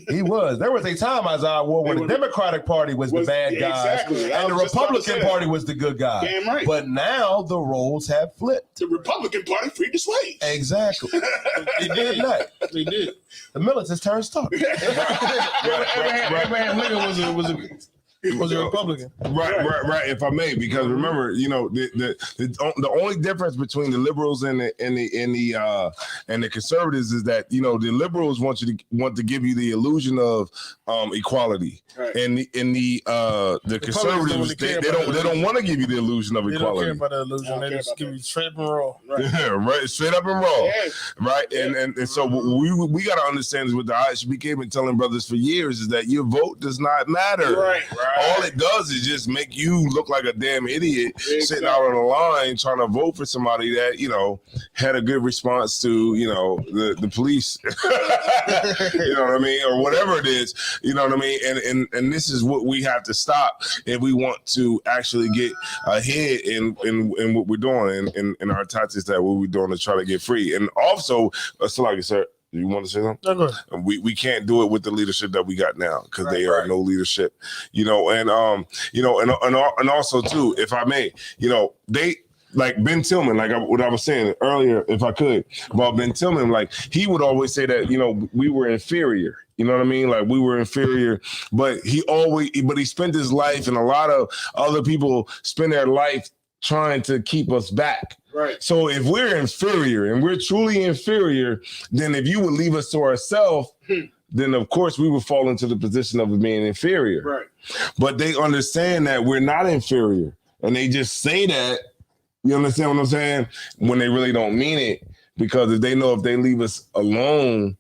D: He was. There was a time, Isaiah Ward, when the Democratic Party was the bad guys, and the Republican Party was the good guy.
F: Damn right.
D: But now the roles have flipped.
F: The Republican Party freed the slaves.
D: Exactly. They did not.
E: They did.
D: The militants turned stuck.
E: Abraham Lincoln was a Republican.
C: Right. If I may, because remember, you know, the only difference between the liberals and the conservatives is that, you know, the liberals want to give you the illusion of equality, right. and the conservatives they don't want to give you the illusion of equality.
E: They don't care about the illusion. They just give you straight up and raw.
C: Right. Yeah, right, straight up and raw. Yes. Right, yeah. and so we got to understand is what the ISBK been telling brothers for years is that your vote does not matter.
F: Right.
C: All it does is just make you look like a damn idiot sitting out on the line trying to vote for somebody that, you know, had a good response to, you know, the police. You know what I mean? Or whatever it is, you know what I mean? And this is what we have to stop if we want to actually get ahead in what we're doing in our tactics that what we're doing to try to get free. And also, Salaki, sir, you want to say something?
E: No, go ahead.
C: We can't do it with the leadership that we got now because they are no leadership, you know. And you know, and also too, if I may, you know, they like Ben Tillman, like what I was saying earlier, if I could, about Ben Tillman, like he would always say that, you know, we were inferior. You know what I mean? Like we were inferior, but he spent his life, and a lot of other people spend their life trying to keep us back.
F: Right.
C: So if we're inferior and we're truly inferior, then if you would leave us to ourselves, then of course we would fall into the position of being inferior.
F: Right.
C: But they understand that we're not inferior, and they just say that. You understand what I'm saying? When they really don't mean it, because if they know if they leave us alone,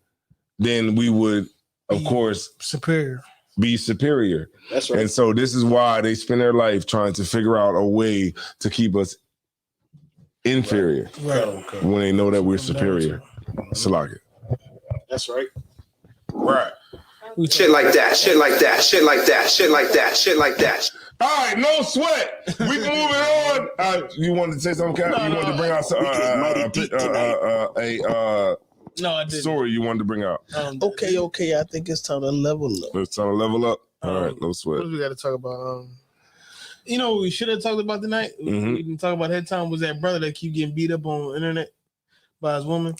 C: then we would, of course, be superior.
F: That's right.
C: And so this is why they spend their life trying to figure out a way to keep us inferior when they know that we're superior. Salaki.
F: That's right.
C: Right.
H: Shit like that, shit like that, shit like that, shit like that, shit like that.
C: All right, no sweat. We can move it on. You wanted to say something, Cap? You wanted to bring out
E: I didn't.
C: Story you wanted to bring out.
E: Okay. I think it's time to level up.
C: It's time to level up. All right, no sweat.
E: What do we got to talk about? You know what we should have talked about tonight? We didn't talk about head time. Was that brother that keep getting beat up on the internet by his woman?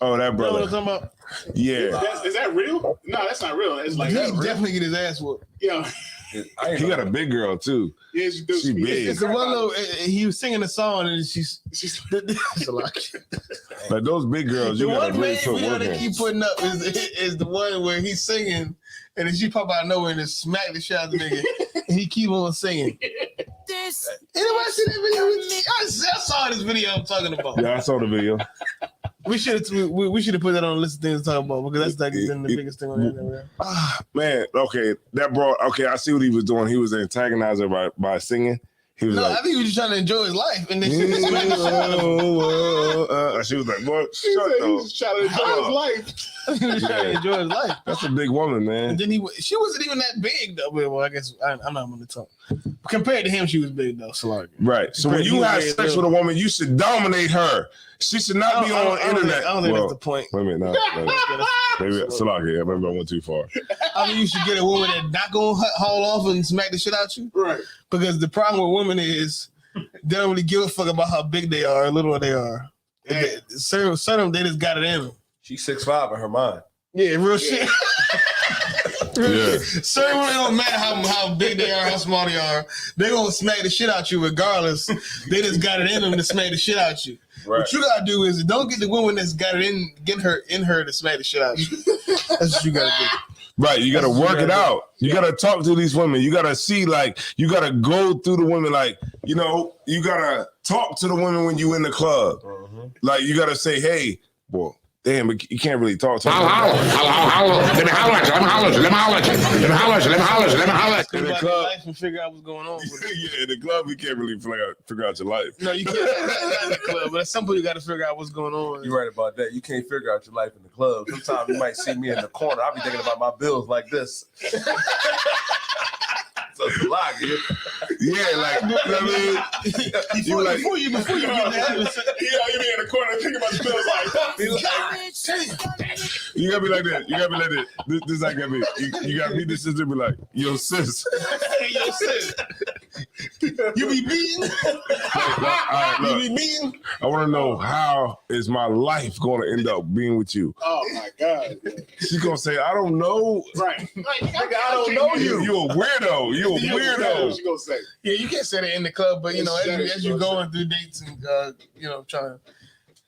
C: Oh, that brother.
E: You know what I'm talking about?
C: Yeah.
F: Is that real? No, that's not real. It's like
E: he definitely get his ass whooped.
F: Yeah.
C: He got a big girl too.
F: Yeah,
C: she big.
E: It's the one little. He was singing a song and she's
C: like those big girls. You got a great
E: video they keep putting up is the one where he's singing and then she pop out of nowhere and just smack the shit out of the nigga and he keep on singing. Anybody see that video? I saw this video I'm talking about.
C: Yeah, I saw the video.
E: We should have put that on the list of things to talk about because that's like the biggest thing on the internet.
C: Man, okay, I see what he was doing. He was antagonizing by singing. He was
E: I think he was just trying to enjoy his life, and then she was
C: she was like, "Boy,
F: he was trying to enjoy his life."
E: He was trying to enjoy his life.
C: That's a big woman, man.
E: And then she wasn't even that big though. Well, I guess I'm not going to talk. Compared to him, she was big though. So like,
C: right. So when you have sex with a woman, you should dominate her. She should not be on the internet.
E: I don't think that's the point.
C: Wait a minute, no. Maybe Salaki, maybe I went too far.
E: I mean, you should get a woman that's not gonna haul off and smack the shit out you,
F: right?
E: Because the problem with women is they don't really give a fuck about how big they are or little they are. Yeah. Certain they just got it in them.
D: She's 6'5" in her mind.
E: Yeah, real shit.
C: Yeah.
E: Certain women, it don't matter how big they are, how small they are. They gonna smack the shit out you regardless. They just got it in them to smack the shit out you. Right. What you gotta do is don't get the woman that's got it in, get her in her to smack the shit out of you. That's what you gotta do.
C: Right, you got to work it out. You got to talk to these women. You got to see, like, you got to go through the women. Like, you know, you got to talk to the women when you in the club. Like, you got to say, hey, boy, damn, but you can't really talk to them.
I: Let me holler at you.
C: In the
E: About
C: club,
E: life and figure out what's going on with it.
C: yeah, in the club, you can't really figure out your life.
E: No, you can't not in the club, but at some point you got to figure out what's going on.
D: You're right about that. You can't figure out your life in the club. Sometimes you might see me in the corner. I'll be thinking about my bills like this. So it's a lot, dude.
C: Yeah, like, you know what I mean?
E: Before you get that,
F: You be in the corner thinking about the bills
C: You gotta be like that. You gotta be like that. This I gotta be. You gotta be the sister. Be like, yo, sis.
E: hey, yo, sis, you be beating.
C: All right,
E: You
C: look,
E: be beating.
C: I want to know how is my life going to end up being with you.
F: Oh my God.
C: She's gonna say, I don't know.
F: Right.
D: Nigga, I don't know you.
C: You a weirdo. You a weirdo.
F: She gonna say.
E: Yeah, you can't say that in the club, but you know,
F: Yes,
E: as you going through dates and you know, trying to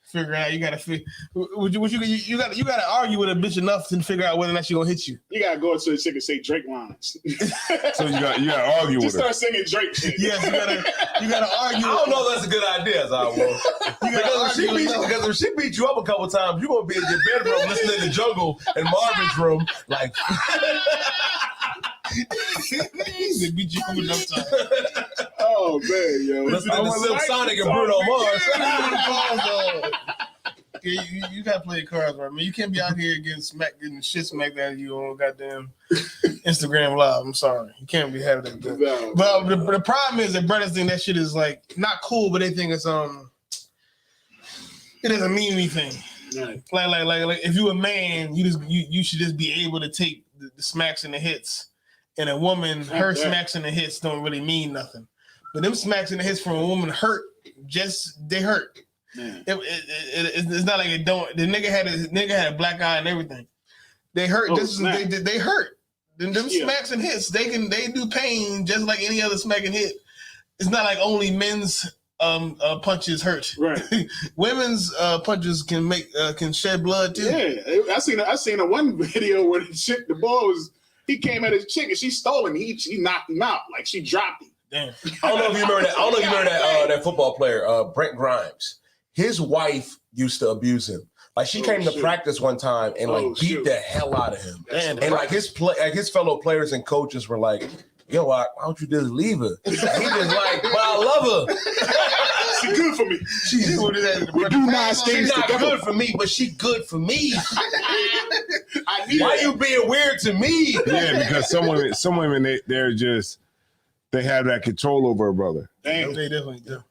E: figure out, you gotta you gotta argue with a bitch enough to figure out whether or not she gonna hit you.
F: You gotta go to the chick and say Drake lines.
C: So you gotta argue
F: Just
C: with her.
F: start singing Drake shit.
E: Yes, you gotta argue.
D: I don't know if that's a good idea, Zywolf. Because if she beat you up a couple times, you're gonna be in your bedroom listening to Jungle and Marvin's room, like
E: They beat you up enough time.
F: Oh man, yo.
D: listening to Silk Sonic and Bruno Mars.
E: Yeah, you gotta play your cards right, man. You can't be out here getting shit smacked out of you on goddamn Instagram Live. I'm sorry, you can't be having that.
F: No.
E: But the problem is that brothers think that shit is like not cool, but they think it's it doesn't mean anything.
F: Right.
E: Like if you a man, you should just be able to take the smacks and the hits. And a woman, her smacks and the hits don't really mean nothing. But them smacks and the hits from a woman hurt. They hurt. It's not like it don't. The nigga had a black eye and everything. They hurt. They hurt. Them smacks and hits. They do pain just like any other smack and hit. It's not like only men's punches hurt.
F: Right.
E: Women's punches can shed blood too.
F: Yeah, I seen a one video where the ball was. He came at his chick and she stole him. He knocked him out. Like she dropped him.
E: Damn.
D: I don't know if you remember that. I don't know if you remember that football player, Brent Grimes. His wife used to abuse him. Like she came to practice one time and beat the hell out of him. And like his fellow players and coaches were like, "Yo, why don't you just leave her?" He just like, "But I love her.
F: She's good for me.
E: She's
D: not good for me, but she good for me." Why you being weird to me?
C: Yeah, because some women they have that control over a brother.
F: Damn.
E: They definitely do.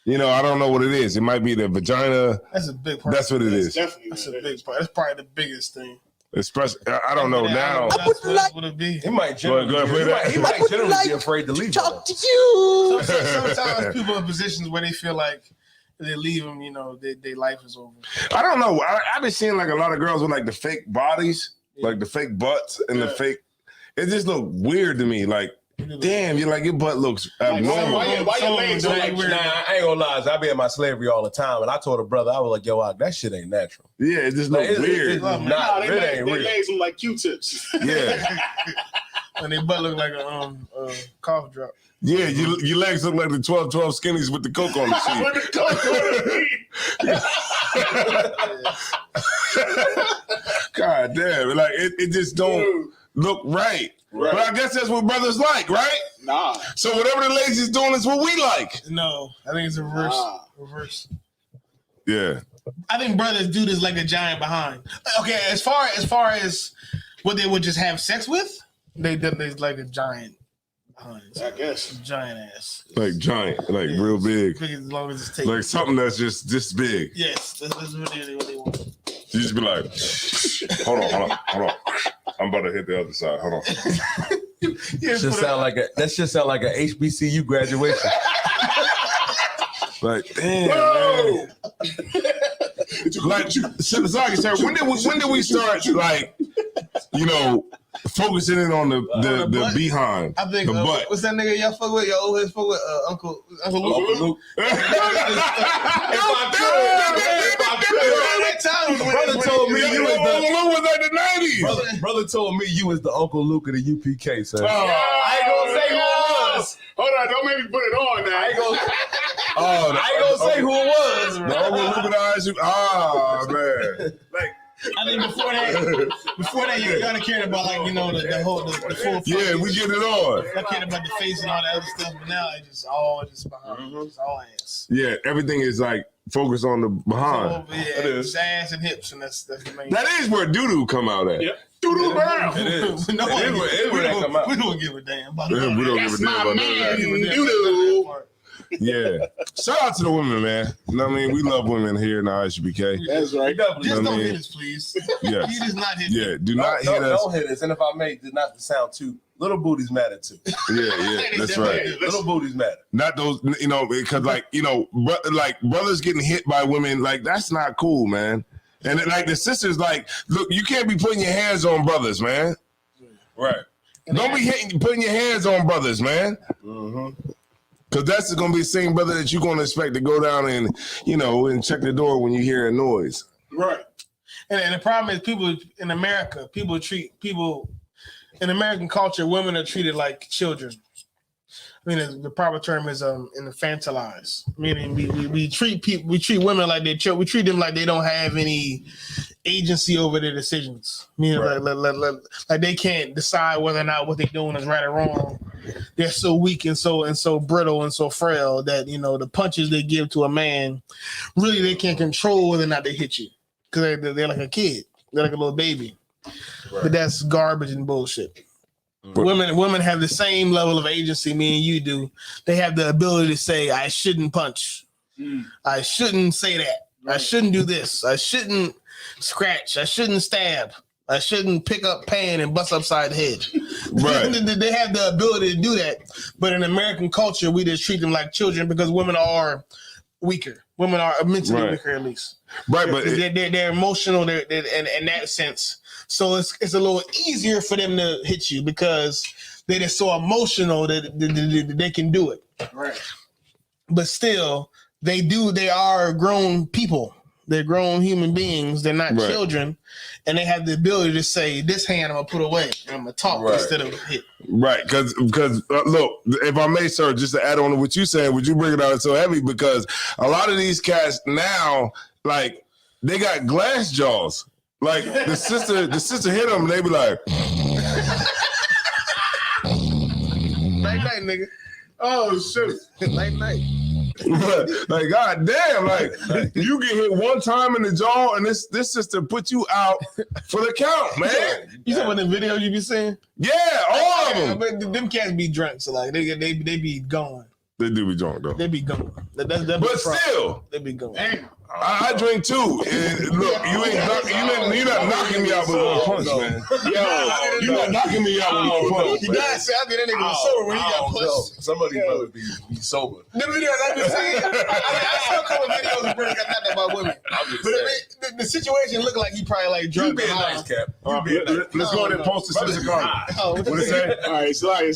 C: You know, I don't know what it is. It might be the vagina.
E: That's a big part.
C: That's what it is.
F: Definitely.
E: That's a big part. That's probably the biggest thing.
C: Especially, I don't know now.
E: That's what it be.
D: He might generally be afraid to leave.
G: Talk to you.
E: Sometimes people in positions where they feel like if they leave them, you know, their life is over.
C: I don't know. I've been seeing like a lot of girls with like the fake bodies, like the fake butts and the fake. It just look weird to me. Like, damn, your butt looks abnormal.
F: Why your legs are like weird?
D: Nah, I ain't gonna lie. I be in my slavery all the time, and I told a brother, I was like, "Yo, that shit ain't natural."
C: Yeah, it just looks weird.
F: Their legs look like Q-tips.
C: Yeah.
E: And their butt look like a cough drop.
C: Yeah, your legs look like the 12-12 skinnies with the coke on the seat.
F: With the coke on the seat.
C: God damn, like it just don't look right. But I guess that's what brothers like, right?
F: Nah.
C: So whatever the ladies is doing is what we like.
E: No, I think it's a reverse.
C: Yeah.
E: I think brothers do this like a giant behind. Okay, as far as what they would just have sex with, they like a giant behind.
F: I guess.
E: Giant ass.
C: Like giant, like real big.
E: Big as long as it's taken.
C: Like something that's just this big.
E: Yes, that's what they want.
C: You just be like, hold on. I'm about to hit the other side. Hold on.
D: That should sound like a HBCU graduation.
C: Like, damn, man. Like, Zaki, sir, when did we start, like, you know, focusing in on the behind,
E: I think
C: the butt?
E: What's that nigga y'all fuck with? Your old head fuck with Uncle Luke.
D: Brother told me you was
C: was like the
D: Brother told me you was the Uncle Luke of the UPK, son.
F: I
D: ain't gonna say who it was.
F: Hold on, don't make me put it on now.
D: I ain't gonna say who it was.
C: The Uncle Luke of the ISU. Oh man.
E: I think before that, you gotta care about the full.
C: Yeah, we get it on.
E: I cared about the face and all that other stuff, but now it's just all behind. It's all ass.
C: Yeah, everything is like focused on the behind.
E: So, yeah, it's ass and hips, and that's the main.
C: That is where doo-doo come out at.
F: Yeah. Doo-doo Brown.
D: It is.
E: We don't give a damn about
C: Yeah, we don't give a
F: That's
C: damn
F: my
C: about
F: man,
C: that.
F: Doo-doo.
C: Yeah. Shout out to the women, man. You know what I mean? We love women here in the ISBK.
F: That's right.
E: Just
C: I
E: don't
C: mean,
E: hit us, please.
C: Yeah.
E: He does not hit.
C: Yeah, do not hit us.
D: Don't hit us. And if I may, did not sound too. Little booties matter too.
C: Yeah, that's right.
D: Little booties matter.
C: Not those, because brothers getting hit by women, like that's not cool, man. And then, like the sisters, like, look, you can't be putting your hands on brothers, man.
D: Right.
C: Don't be putting your hands on brothers, man. Because that's going to be the same brother that you're going to expect to go down and, and check the door when you hear a noise.
F: Right.
E: And the problem is people in America, in American culture, women are treated like children. I mean, the proper term is infantilized. Meaning we treat women like they're children. We treat them like they don't have any agency over their decisions. Meaning like they can't decide whether or not what they're doing is right or wrong. They're so weak and so brittle and so frail that the punches they give to a man, really they can't control whether or not they hit you because they're like a kid. They're like a little baby. Right. But that's garbage and bullshit. Women have the same level of agency me and you do. They have the ability to say, I shouldn't punch. I shouldn't say that. Right. I shouldn't do this. I shouldn't scratch. I shouldn't stab. I shouldn't pick up pan and bust upside the head. Right. They have the ability to do that. But in American culture, we just treat them like children because women are weaker. Women are mentally weaker, at least.
C: Right, but
E: they're emotional. They're in that sense. So it's a little easier for them to hit you because they're just so emotional that they can do it.
F: Right.
E: But still, they are grown people. They're grown human beings. They're not children. And they have the ability to say, this hand I'm going to put away. And I'm going to talk instead of hit.
C: Right. Because look, if I may, sir, just to add on to what you're saying, would you bring it out so heavy? Because a lot of these cats now, like, they got glass jaws. Like, the sister hit them, and they be like,
E: night, nigga.
F: Oh, shit.
E: Night.
C: Like, god damn, like you get hit one time in the jaw and this sister put you out for the count, man.
E: You talking about the videos you be seeing?
C: Yeah, all of them.
E: But them cats be drunk, so like they be gone.
C: They do be drunk though.
E: They be gone. That's
C: but still,
E: they be gone.
C: I drink too. And look, you're not knocking me out with one punch, man. Yo, you're not knocking me out with one punch.
E: You gotta say, I think that nigga was sober when he got punched.
D: Somebody better be sober.
E: The videos I been seeing, I saw a couple of videos of Brandon got nothing about women. But the situation looked like he probably like drunk.
D: You be a nice cap.
C: Let's go ahead and post the sister comment. What it say?
F: All right, sorry.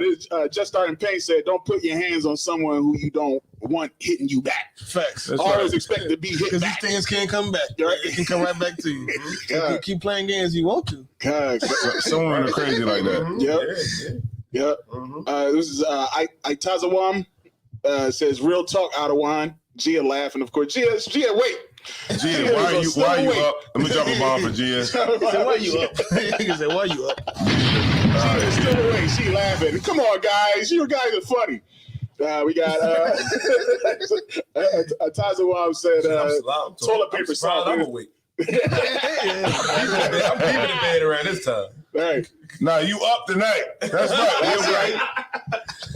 F: This Just Starting Pain said, don't put your hands on someone who you don't want hitting you back.
E: Facts.
F: Always expect to be hit
E: because
F: back.
E: These things can't come back. Right? It can come right back to you. You keep playing games you want to.
C: Someone are crazy like that.
F: Yep. This is Itazawam says real talk out of wine. Gia laughing, of course. Gia, wait.
C: Gia, why are you up? Let me drop a bomb for Gia.
E: Why you up? He said, why you up?
F: Gia's still awake. She laughing. Come on, guys. You guys are funny. We got Tazawam said toilet paper salt.
D: I'm awake. I'm keeping the bed around this time.
F: Right.
C: Nah, you up tonight. That's right.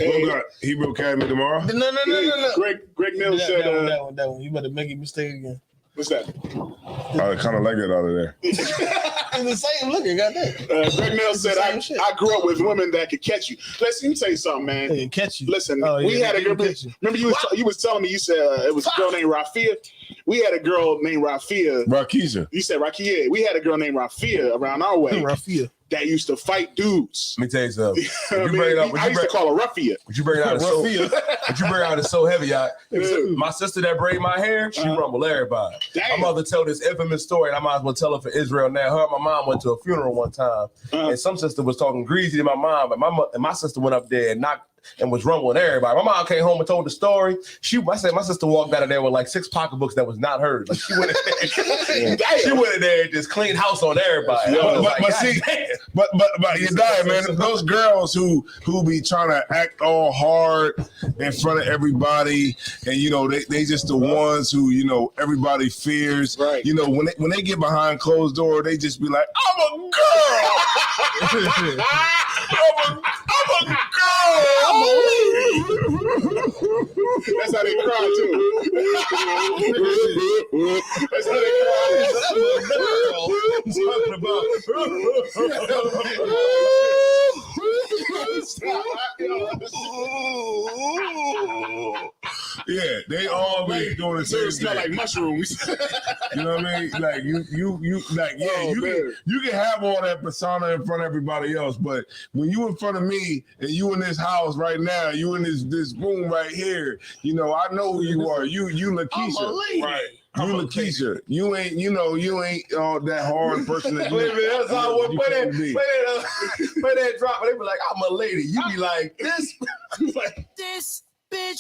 C: We got Hebrew Academy tomorrow.
F: No. Greg Mills said
E: that one. You better make a mistake again.
F: What's that?
C: I kind of like it out of there.
E: It's the same looking, goddamn.
F: Greg Mills said, I grew up with women that could catch you. Listen, let me tell you something, man.
E: They can catch you.
F: Listen, we had a girl. Remember you was telling me, you said it was a girl named Rafia. We had a girl named Rafia.
C: Rakisha.
F: You said Rakia. We had a girl named Rafia around our way.
E: Rafia.
F: that used to fight dudes.
D: Let me tell you something.
F: I used to call her ruffian.
D: What you bring out is so heavy, y'all. My sister that braid my hair, she rumble everybody.
F: Damn.
D: My mother told this infamous story, and I might as well tell it for Israel now. Her and my mom went to a funeral one time, and some sister was talking greasy to my mom, and my sister went up there and was rumbling everybody. My mom came home and told the story. I said my sister walked out of there with like 6 pocketbooks that was not hers. Like she went in there, she went in there and just cleaned house on everybody.
C: But you're dying, man. Those girls who be trying to act all hard in front of everybody, and you know they just the ones who everybody fears.
F: Right.
C: You know when they get behind closed door, they just be like, "I'm a girl. I'm a girl."
F: That's how they cry too. That's how they cry.
D: Talking about.
C: Yeah, they all be doing the same
F: smell
C: thing.
F: like mushrooms.
C: You know what I mean? Like you can have all that persona in front of everybody else, but when you in front of me and you in this house right now, you in this room right here, I know who you are. You Lakeisha. Right. You Lakeisha. You ain't that hard person that you.
D: Wait a minute, that's how I would play that drop. They be like, "I'm a lady." You be like, "This,
B: This bitch.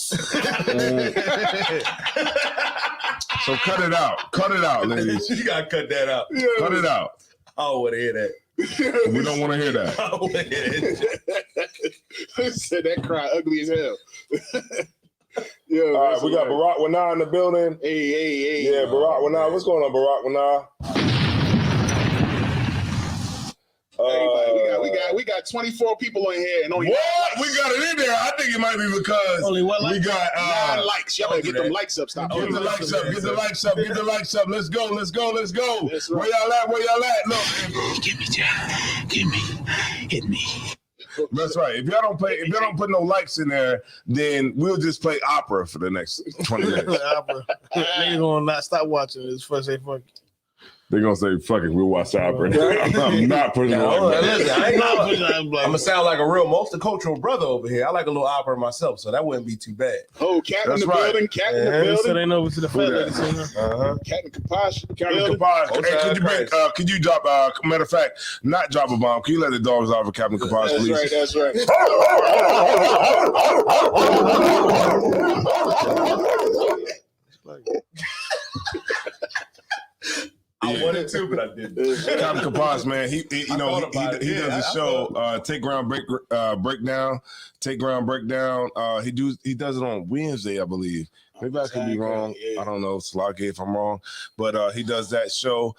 C: So cut it out, ladies.
D: You gotta cut that out.
C: Cut it out.
D: I don't want to hear that.
C: We don't want to hear that.
D: I don't want to hear that.
F: Said that cry ugly as hell. Yeah,
C: all right, we got Barack Wana in the building.
F: Hey.
C: Yeah, Barack Wana. What's going on, Barack Wana?
F: We got 24 people in here and only
C: what? We got it in there. I think it might be because
E: Only what
C: we got
F: 9 likes. Y'all better get them likes up. Stop.
C: Get the likes up. Get the likes up. Get the likes up. Let's go. Let's go. Let's go.
F: That's right.
C: Where y'all at? Where y'all at? Look.
B: Give me, John. Give me. Hit me.
C: That's right. If y'all don't put no likes in there, then we'll just play opera for the next 20 minutes.
E: Niggas gonna not stop watching this first say fuck.
C: They're gonna say, "Fuck it, we'll watch the opera." I'm not putting it like that.
D: Listen, I ain't I'm gonna sound like a real multicultural brother over here. I like a little opera myself, so that wouldn't be too bad.
F: Oh, cat in the
C: right.
F: building, cat in the
E: So
F: building.
E: they know to the fat lady.
F: Captain Kaposh.
C: Captain Kaposh, hey, could you drop? Matter of fact, not drop a bomb. Can you let the dogs out for Captain Kaposh, please?
F: That's right.
D: I wanted to, but I didn't.
C: Captain Kaposh, man, he does a show, Take Ground Breakdown. Take Ground Breakdown. He does it on Wednesday, I believe. Maybe I could be wrong. I don't know. Sloggy if I'm wrong. But he does that show.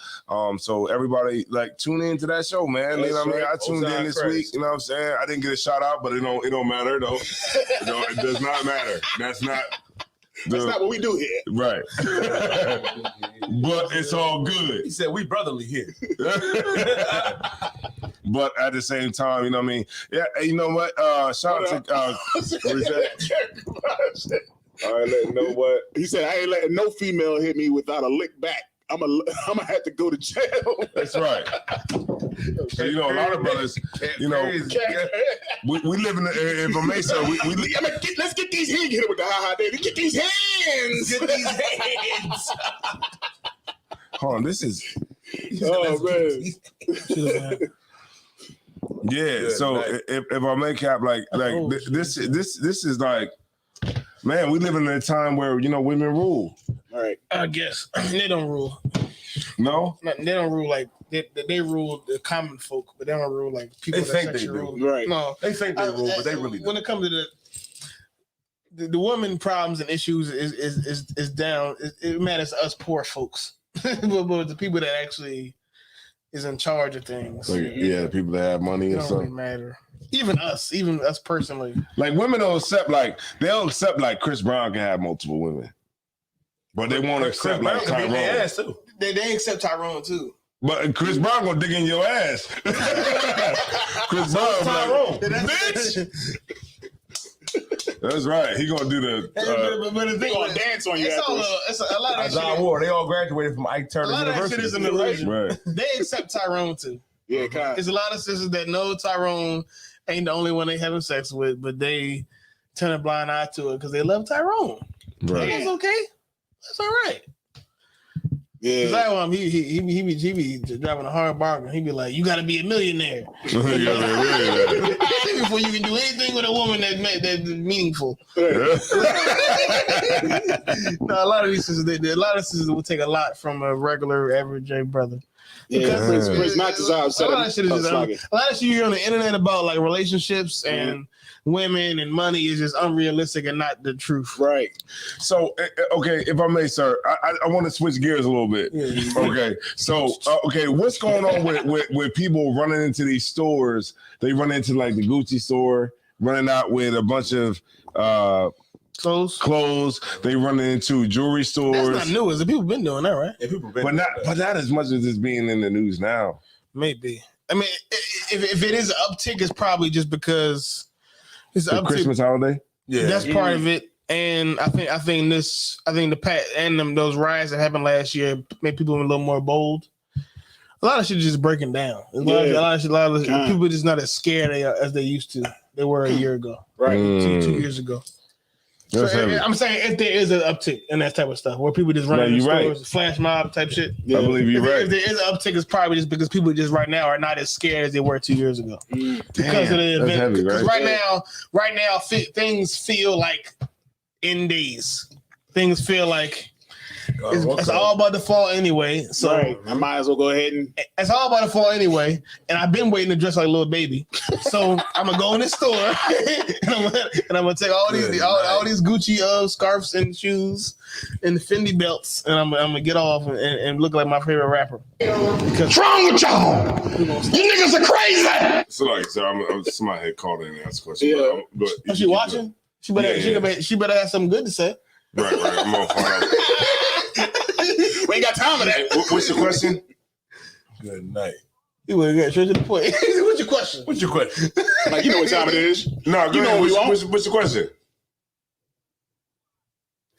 C: So everybody tune in to that show, man. You know what I mean? I tuned in this week. You know what I'm saying? I didn't get a shout out, but it don't matter though. It does not matter. That's not
F: what we do here.
C: Right. But it's all good.
D: He said we brotherly here.
C: But at the same time, you know what I mean? Yeah, you know what? Shout out to I ain't letting know what.
F: He said, I ain't letting no female hit me without a lick back. I'm gonna have to go to jail.
C: That's right. So, a lot of brothers, we live in Mesa.
F: Let's get these hands. Get it with the ha-ha daddy. Get these hands. Get these hands.
C: Hold on, this is.
F: Oh man.
C: Yeah. So nice. if I make cap this is like, man, we live in a time where women rule.
F: All right.
E: I guess they don't rule.
C: No,
E: they don't rule like they rule the common folk, but they don't rule like people
D: they
E: that
D: think
E: sexually
D: they
E: rule.
D: do.
F: Right.
E: No,
D: they think they rule, but they really
E: when
D: don't.
E: it comes to the women problems and issues is down. It matters to us poor folks, but the people that actually is in charge of things.
C: The people that have money and stuff.
E: Really matter. Even us personally.
C: Like women don't accept they'll accept Chris Brown can have multiple women. But they won't accept Tyrone.
E: They accept Tyrone too.
C: But Chris Brown gonna dig in your ass. Chris Brown,
E: Tyrone,
C: bitch. That's right. He gonna do the.
F: But the thing gonna dance on you.
E: It's a lot of
D: Azar Ward. They all graduated from Ike Turner University.
E: That shit is an illusion.
C: Right.
E: They accept Tyrone too.
F: Yeah, kind
E: There's a lot of sisters that know Tyrone ain't the only one they having sex with, but they turn a blind eye to it because they love Tyrone.
C: Right.
E: That's okay. That's all right.
F: Yeah.
E: Tyrone, he be driving a hard bargain. He be like, "You got to be a millionaire before you can do anything with a woman that's meaningful." No, a lot of these sisters will take a lot from a regular average J brother.
F: Yeah, Prince Max is out.
E: A lot of shit is just, a lot of shit you hear on the internet about like relationships and women and money is just unrealistic and not the truth.
F: Right.
C: So, okay, if I may, sir, I want to switch gears a little bit. Okay, so, okay, what's going on with people running into these stores? They run into like the Gucci store, running out with a bunch of clothes. They run into jewelry stores.
E: That's not new. Is it? People been doing that, right?
D: Yeah, people been
C: but not as much as it's being in the news now.
E: Maybe. I mean, if it is an uptick, it's probably just because it's
C: The
E: an uptick.
C: Christmas holiday.
D: Yeah,
E: That's part of it. And I think those riots that happened last year made people a little more bold. A lot of shit just breaking down. A lot of people just not as scared as they used to. They were a year ago,
F: Right.
E: 2 years ago. So I'm saying if there is an uptick in that type of stuff, where people just run in the stores, flash mob type shit.
C: I believe you're right.
E: If there is an uptick, it's probably just because people just right now are not as scared as they were 2 years ago because of the event.
C: Heavy,
E: Because
C: right?
E: right now, things feel like end days. Things feel like it's all about to fall anyway. So
F: I might as well go ahead and.
E: it's all about to fall anyway. And I've been waiting to dress like a little baby. So I'm gonna go in the store and I'm gonna take all these Gucci scarves and shoes and Fendi belts, and I'm gonna get off and look like my favorite rapper.
I: What's wrong with y'all? You niggas are crazy.
C: So I'm somebody had called in and asked a question.
F: Yeah.
C: But
E: Oh, she watching? She better have something good to say.
C: Right. I'm gonna find out.
F: We ain't got time for that.
C: What's your question?
D: Good night.
E: You would get straight to the point. What's your question?
D: What's your question?
F: Like, you know what time it is.
C: No,
F: You know what we want.
C: what's your question?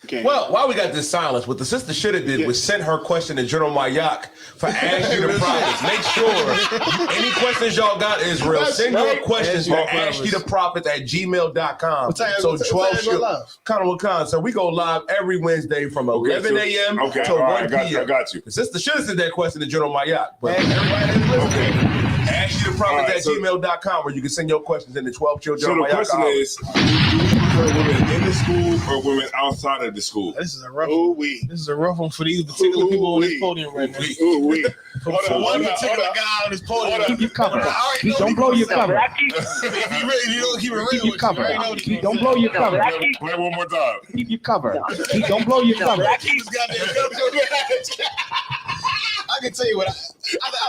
F: Okay.
D: Well, while we got this silence, what the sister should have did was send her question to General Mayak for Ask You the Prophets. Make sure any questions y'all got, Israel, send your questions to AskYouTheProphets@gmail.com.
E: What time-
D: So
E: what time
D: 12
E: you go live?
D: So we go live every Wednesday from 11 a.m. to 1 p.m.
C: I got you.
D: The sister should have sent that question to General Mayak. But everybody that's listening, AskYouTheProphets@gmail.com, where you can send your questions in the 12 Chill
C: So
D: General
C: the
D: Mayak.
C: question is, do you prefer women in the school or women outside of the school?
E: This is a rough
F: Ooh,
E: one. This is a rough one for these particular people on this podium right now.
F: Ooh, wee.
E: For one particular guy on this podium.
G: Keep your cover. Don't blow your cover.
E: If you don't keep it real
G: Keep your
E: with
G: cover.
E: you, I know what you
G: Don't blow your cover.
C: Play one more time.
G: Keep your cover. Don't blow your cover.
E: This goddamn I can tell you what I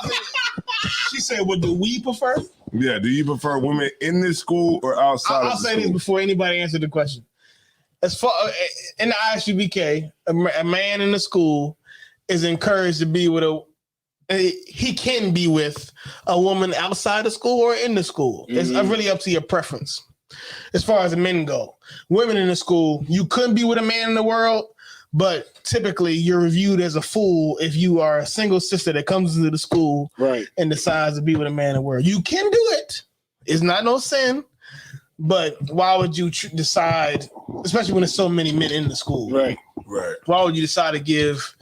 E: think. She said, "What do we prefer?"
C: Yeah. Do you prefer women in the school or outside
E: I'll
C: of the
E: say
C: school?
E: this before anybody answered the question. As far in the ISUBK, a man in the school is encouraged to be with he can be with a woman outside the school or in the school. It's really up to your preference. As far as the men go, women in the school, you couldn't be with a man in the world, but typically you're viewed as a fool if you are a single sister that comes into the school and decides to be with a man in the world. You can do it. It's not no sin. But why would you decide, especially when there's so many men in the school?
F: Right.
E: Why would you decide to give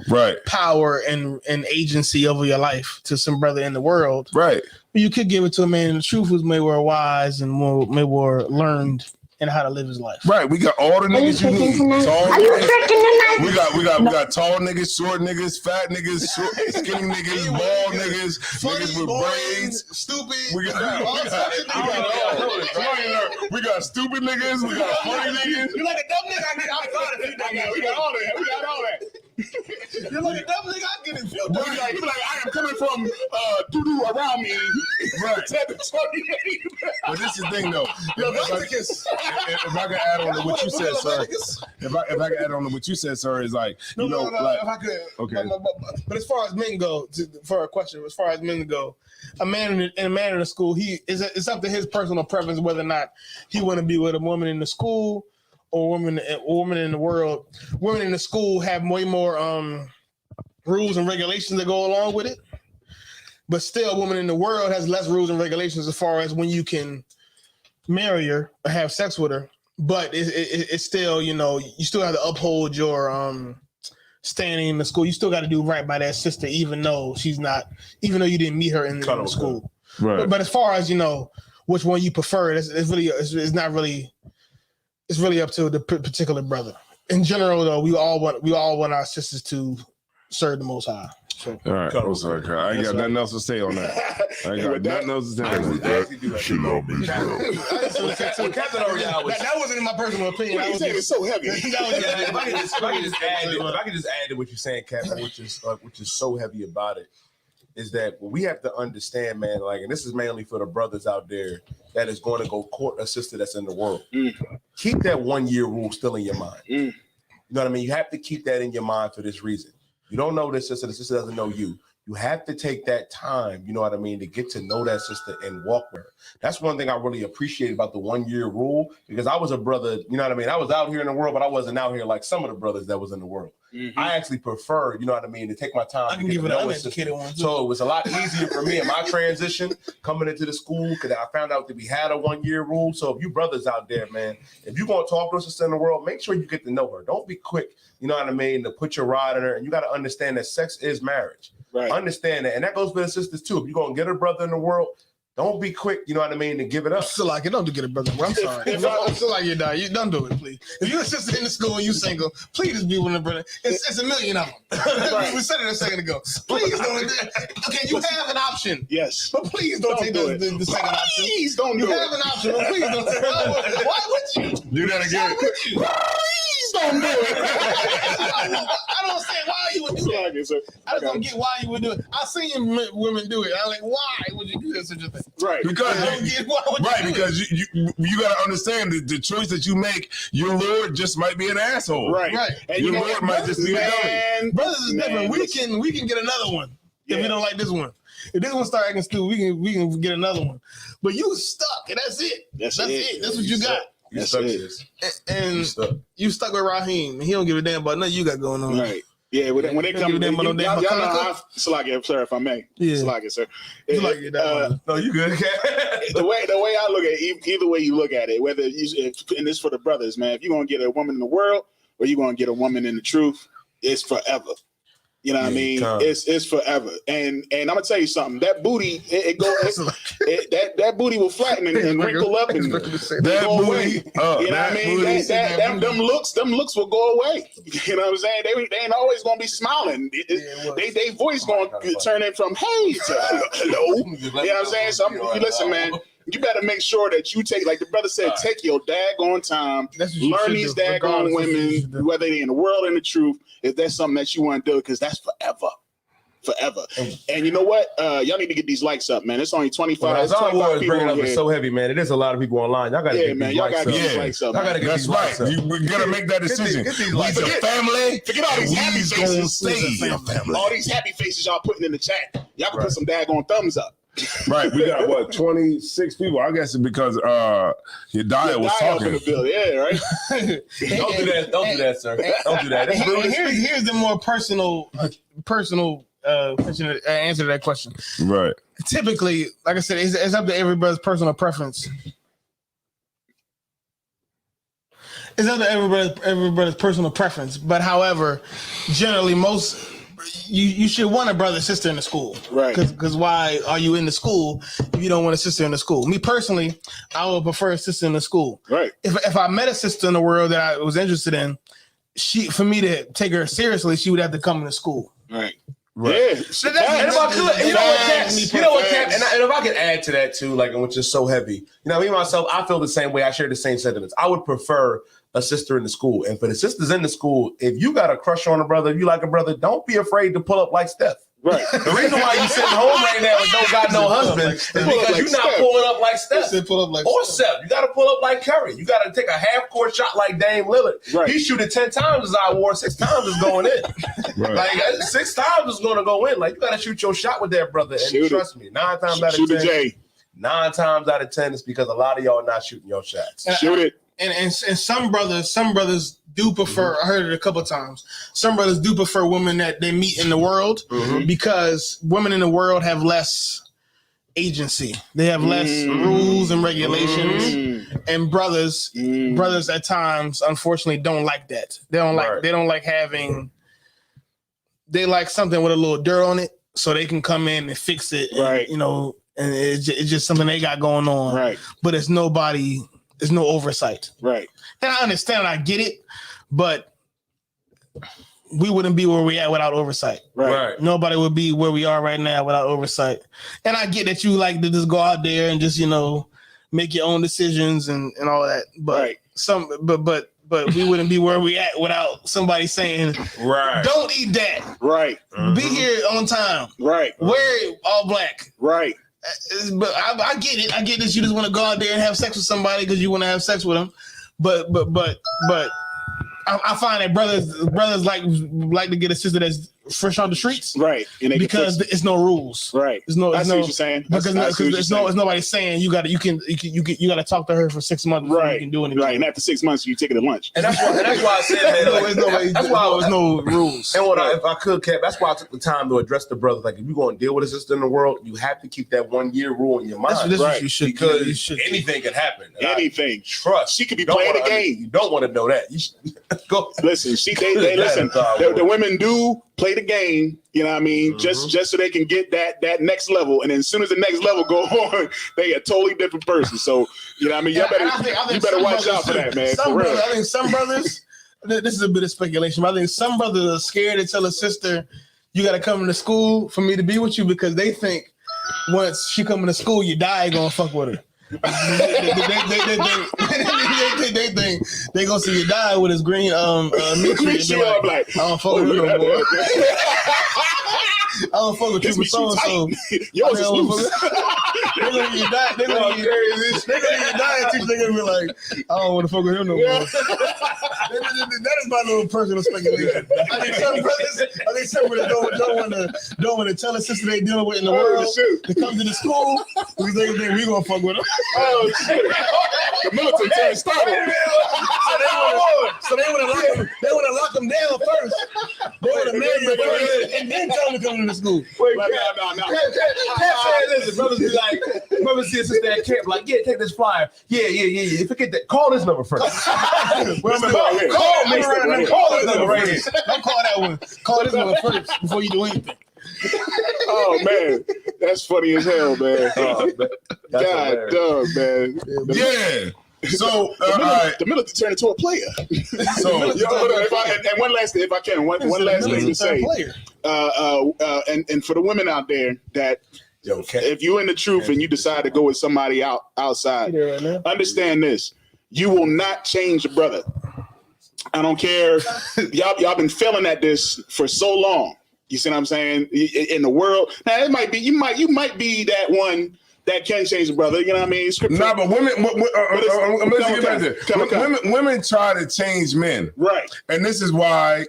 E: power and agency over your life to some brother in the world?
C: Right.
E: You could give it to a man in the truth who's maybe more wise and more learned in how to live his life.
C: Right. We got all the niggas you need. Tall niggas. We got tall niggas, short niggas, fat niggas, skinny niggas, bald niggas, niggas with braids.
E: Stupid.
C: We got stupid niggas. We got funny niggas.
E: You like a dumb nigga? I get outside of you.
F: We got all that.
E: You're like a dumb nigga. I get it.
F: You be like, I am coming from doo-doo around me.
C: Right. But this is the thing, though. If I could add on to what you said, sir. If I could add on to what you said, sir, is like, you know, like,
E: if I could.
C: okay.
E: But as far as men go, for a question, as far as men go, a man in the school, it's up to his personal preference whether or not he want to be with a woman in the school or woman in the world. Women in the school have way more rules and regulations that go along with it. but still, a woman in the world has less rules and regulations as far as when you can marry her or have sex with her. But it's still, you know, you still have to uphold your standing in the school. You still got to do right by that sister, even though you didn't meet her in the school.
C: Right.
E: But as far as, you know, which one you prefer, it's really up to the particular brother. In general, though, we all want our sisters to serve the Most High. So,
C: all right. I ain't got nothing else to say on that. I ain't got nothing else to say on that.
I: She love me, bro.
D: Captain Oriel was.
E: that wasn't in my personal opinion.
F: Why you saying it's so heavy?
D: If I could just add to what you're saying, Captain, which is so heavy about it, is that we have to understand, man, like, and this is mainly for the brothers out there that is going to go court a sister that's in the world. Keep that 1 year rule still in your mind. You know what I mean? You have to keep that in your mind for this reason. You don't know this sister, the sister doesn't know you. You have to take that time, you know what I mean, to get to know that sister and walk with her. That's one thing I really appreciate about the 1 year rule, because I was a brother, you know what I mean? I was out here in the world, but I wasn't out here like some of the brothers that was in the world. I actually prefer, you know what I mean, to take my time.
E: I can give it an uneducated one.
D: So it was a lot easier for me in my transition coming into the school, because I found out that we had a 1 year rule. So if you brothers out there, man, if you're going to talk to a sister in the world, make sure you get to know her. Don't be quick, you know what I mean, to put your rod in her. And you got to understand that sex is marriage.
F: Right.
D: Understand that. And that goes for the sisters too. If you're going to get a brother in the world, don't be quick, you know what I mean, to give it up.
E: Still like it, don't get a brother. I'm sorry. I'm still like you, dog. You don't do it, please. If you're a sister in the school and you single, please just be with a brother. It's a million of them. We said it a second ago. Please don't. Okay, you have an option.
F: Yes.
E: But please don't take the second option.
F: Please don't
E: You
F: do
E: have
F: it.
E: an option, but please don't take it. Why would you?
C: Do that again.
E: Why would you?
F: Please don't do it.
E: I don't understand why you would do that. I just don't get why you would do it. I've seen women do it. I'm like, why would you do such a thing?
F: Right.
C: Because you got to understand that the choice that you make, your Lord just might be an asshole.
F: Right.
E: And
C: your Lord might just be a dummy.
E: Brothers is different. We can get another one if we don't like this one. If this one start acting stupid, we can get another one. But you stuck, and that's it. That's it. That's what you got.
D: That's it.
E: And you stuck with Raheem, and he don't give a damn about nothing you got going on.
F: Right. Yeah, when they come, y'all know how. Salakia, sir, if I may. Yeah. Salakia, sir.
D: No, you good.
F: the way I look at it, either way you look at it, whether and this for the brothers, man. If you're gonna get a woman in the world, or you're gonna get a woman in the truth, it's forever. You know what I mean? It's forever. And I'm gonna tell you something. That booty, that booty will flatten and wrinkle up and go away. You know what I mean? Them looks will go away. You know what I'm saying? They ain't always gonna be smiling. They voice gonna turn in from hey to hello. You know what I'm saying? So listen, man. You better make sure that you take, like the brother said, take your daggone time, learn these daggone women, whether they're in the world or in the truth, if that's something that you want to do, because that's forever. And you know what? Y'all need to get these likes up, man. It's only 25.
D: Well, that's bringing up is so heavy, man. It is a lot of people online. Y'all got to get these likes up. Y'all got to get these likes up.
C: We got to make that decision. We's a family.
F: Forget all these happy faces. All these happy faces y'all putting in the chat. Y'all can put some daggone thumbs up.
C: Right, we got what 26 people. I guess it's because Yediah was talking.
F: In the building. Yeah, right.
D: Don't do that. Don't do that, sir. Don't do that.
E: Here's the more personal answer to that question.
C: Right.
E: Typically, like I said, it's up to everybody's personal preference. It's up to everybody's personal preference. But however, generally you should want a brother sister in the school,
F: right?
E: Because why are you in the school if you don't want a sister in the school? Me personally, I would prefer a sister in the school,
F: right?
E: If I met a sister in the world that I was interested in, for me to take her seriously, she would have to come to school,
F: right?
C: Right.
F: Yeah.
D: And if I could add to that too, like, which is so heavy, you know, me myself, I feel the same way. I share the same sentiments. I would prefer a sister in the school, and for the sisters in the school, if you got a crush on a brother, if you like a brother, don't be afraid to pull up like Steph.
F: Right.
D: The reason why you sitting home right now and don't got no husband is because you're not pulling up like Steph or Seth. You got to pull up like Curry. You got to take a half-court shot like Dame Lillard.
F: Right.
D: He shoot it 10 times as I wore, 6 times is going in.
C: Right.
D: Like 6 times is going to go in. Like you got to shoot your shot with that brother. And trust me, 9 times out of 10, 9 times out of 10, it's because a lot of y'all not shooting your shots.
F: Shoot it.
E: and some brothers do prefer. I heard it a couple of times. Some brothers do prefer women that they meet in the world because women in the world have less agency. They have less rules and regulations, and brothers at times, unfortunately, don't like that. They don't like having. They like something with a little dirt on it, so they can come in and fix it.
F: Right.
E: And, and it's just something they got going on.
F: Right.
E: But there's no oversight.
F: Right.
E: And I understand, I get it, but we wouldn't be where we at without oversight.
F: Right.
E: Nobody would be where we are right now without oversight. And I get that you like to just go out there and just, make your own decisions and all that. But but we wouldn't be where we at without somebody saying, don't eat that.
F: Right.
E: Be here on time.
F: Right.
E: Wear all black.
F: Right.
E: But I get it. I get that you just want to go out there and have sex with somebody because you want to have sex with them. But I find that brothers like to get a sister that's fresh on the streets,
F: right? And
E: because it's no rules,
F: right?
E: There's no.
F: I see what you're saying.
E: Because there's nobody saying you got to talk to her for 6 months before you can do anything.
F: Right, and after 6 months you take it to lunch.
D: And that's why I said, man,
E: that's why there's no rules.
D: And if I could, Cap, that's why I took the time to address the brothers. Like, if you're going to deal with a sister in the world, you have to keep that 1 year rule in your mind.
E: That's what you should,
D: because anything can happen.
F: Anything.
D: Trust.
F: She could be playing the game.
D: You don't want to know that. You should go.
F: Listen, they listen. The women do play the game, you know what I mean? Just so they can get that next level. And then as soon as the next level go on, they a totally different person. So, you know what I mean? You better watch out for that, man. For real.
E: I think some brothers, this is a bit of speculation, but I think some brothers are scared to tell a sister, you got to come to school for me to be with you, because they think once she come to school, you die gonna fuck with her. they think they gonna see you die with his green meat treat. I don't fuck with you no more. I don't fuck with you with so and so.
F: Yours is loose.
E: They're gonna get you die. They're gonna get you die and teach. They're gonna be like, I don't want to fuck with him no more. That is my little personal speculation. I think some brothers don't want to tell a sister they dealing with in the world to come to the school because they think we gonna fuck with them.
F: Oh shit! The military turned started.
E: So they want to lock them down first. They want to marry them first and then tell them to come to the school.
F: Wait, no.
D: Cat said, listen, brothers be like, brothers see a sister at camp, like, yeah, take this flyer. Yeah. Forget that. Call this number first.
E: Call this number right here. Don't call that one. Call this one first before you do anything.
F: Oh man, that's funny as hell, man. God damn, man.
C: Yeah. So
F: the military turned into a player. So and one last thing, if I can, one last thing to say. And for the women out there that if you're in the truth and you decide to go with somebody outside, understand this: you will not change a brother. I don't care. Y'all been failing at this for so long. You see what I'm saying? In the world, now it might be you might be that one that can change the brother. You know what I mean?
C: Nah, but women try to change men,
F: right?
C: And this is why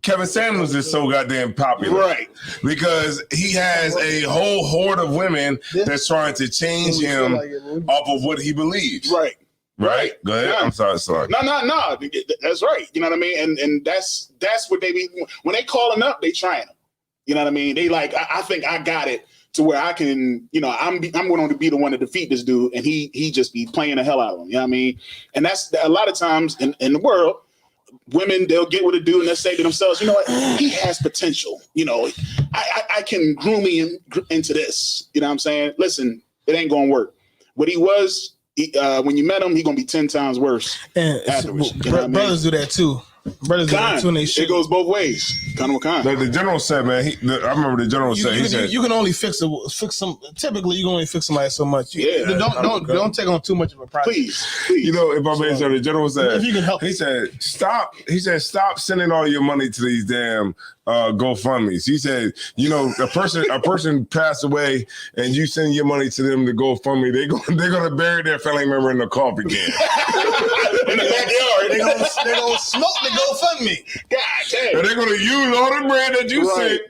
C: Kevin Samuels is so goddamn popular,
F: right?
C: Because he has a whole horde of women that's trying to change him off of what he believes,
F: right?
C: Right. Go ahead.
F: Yeah.
C: I'm sorry.
F: No. That's right. You know what I mean? And that's what they be when they calling up, they trying them. You know what I mean? They like, I think I got it to where I can, I'm going to be the one to defeat this dude, and he just be playing the hell out of him. You know what I mean? And that's a lot of times in the world, women, they'll get with a dude and they'll say to themselves, you know what? He has potential. I can groom him into this. You know what I'm saying? Listen, it ain't going to work. What he was. When you met him, he's gonna be 10 times worse. Afterwards,
E: brothers do that too. Brothers do that too, and they
F: it goes both ways. Kind of
C: the general said, man. I remember the general said. He said
E: you can only fix some. Typically, you can only fix somebody so much. Don't take on too much of a project.
F: Please.
C: If I may say, the general said,
E: if you can help.
C: He said, stop sending all your money to these damn GoFundMe's. He said, a person passed away and you send your money to them to GoFundMe, they're gonna bury their family member in the coffee can.
F: In the backyard.
E: They're gonna smoke the GoFundMe.
F: God damn.
C: And they're gonna use all the bread that you sent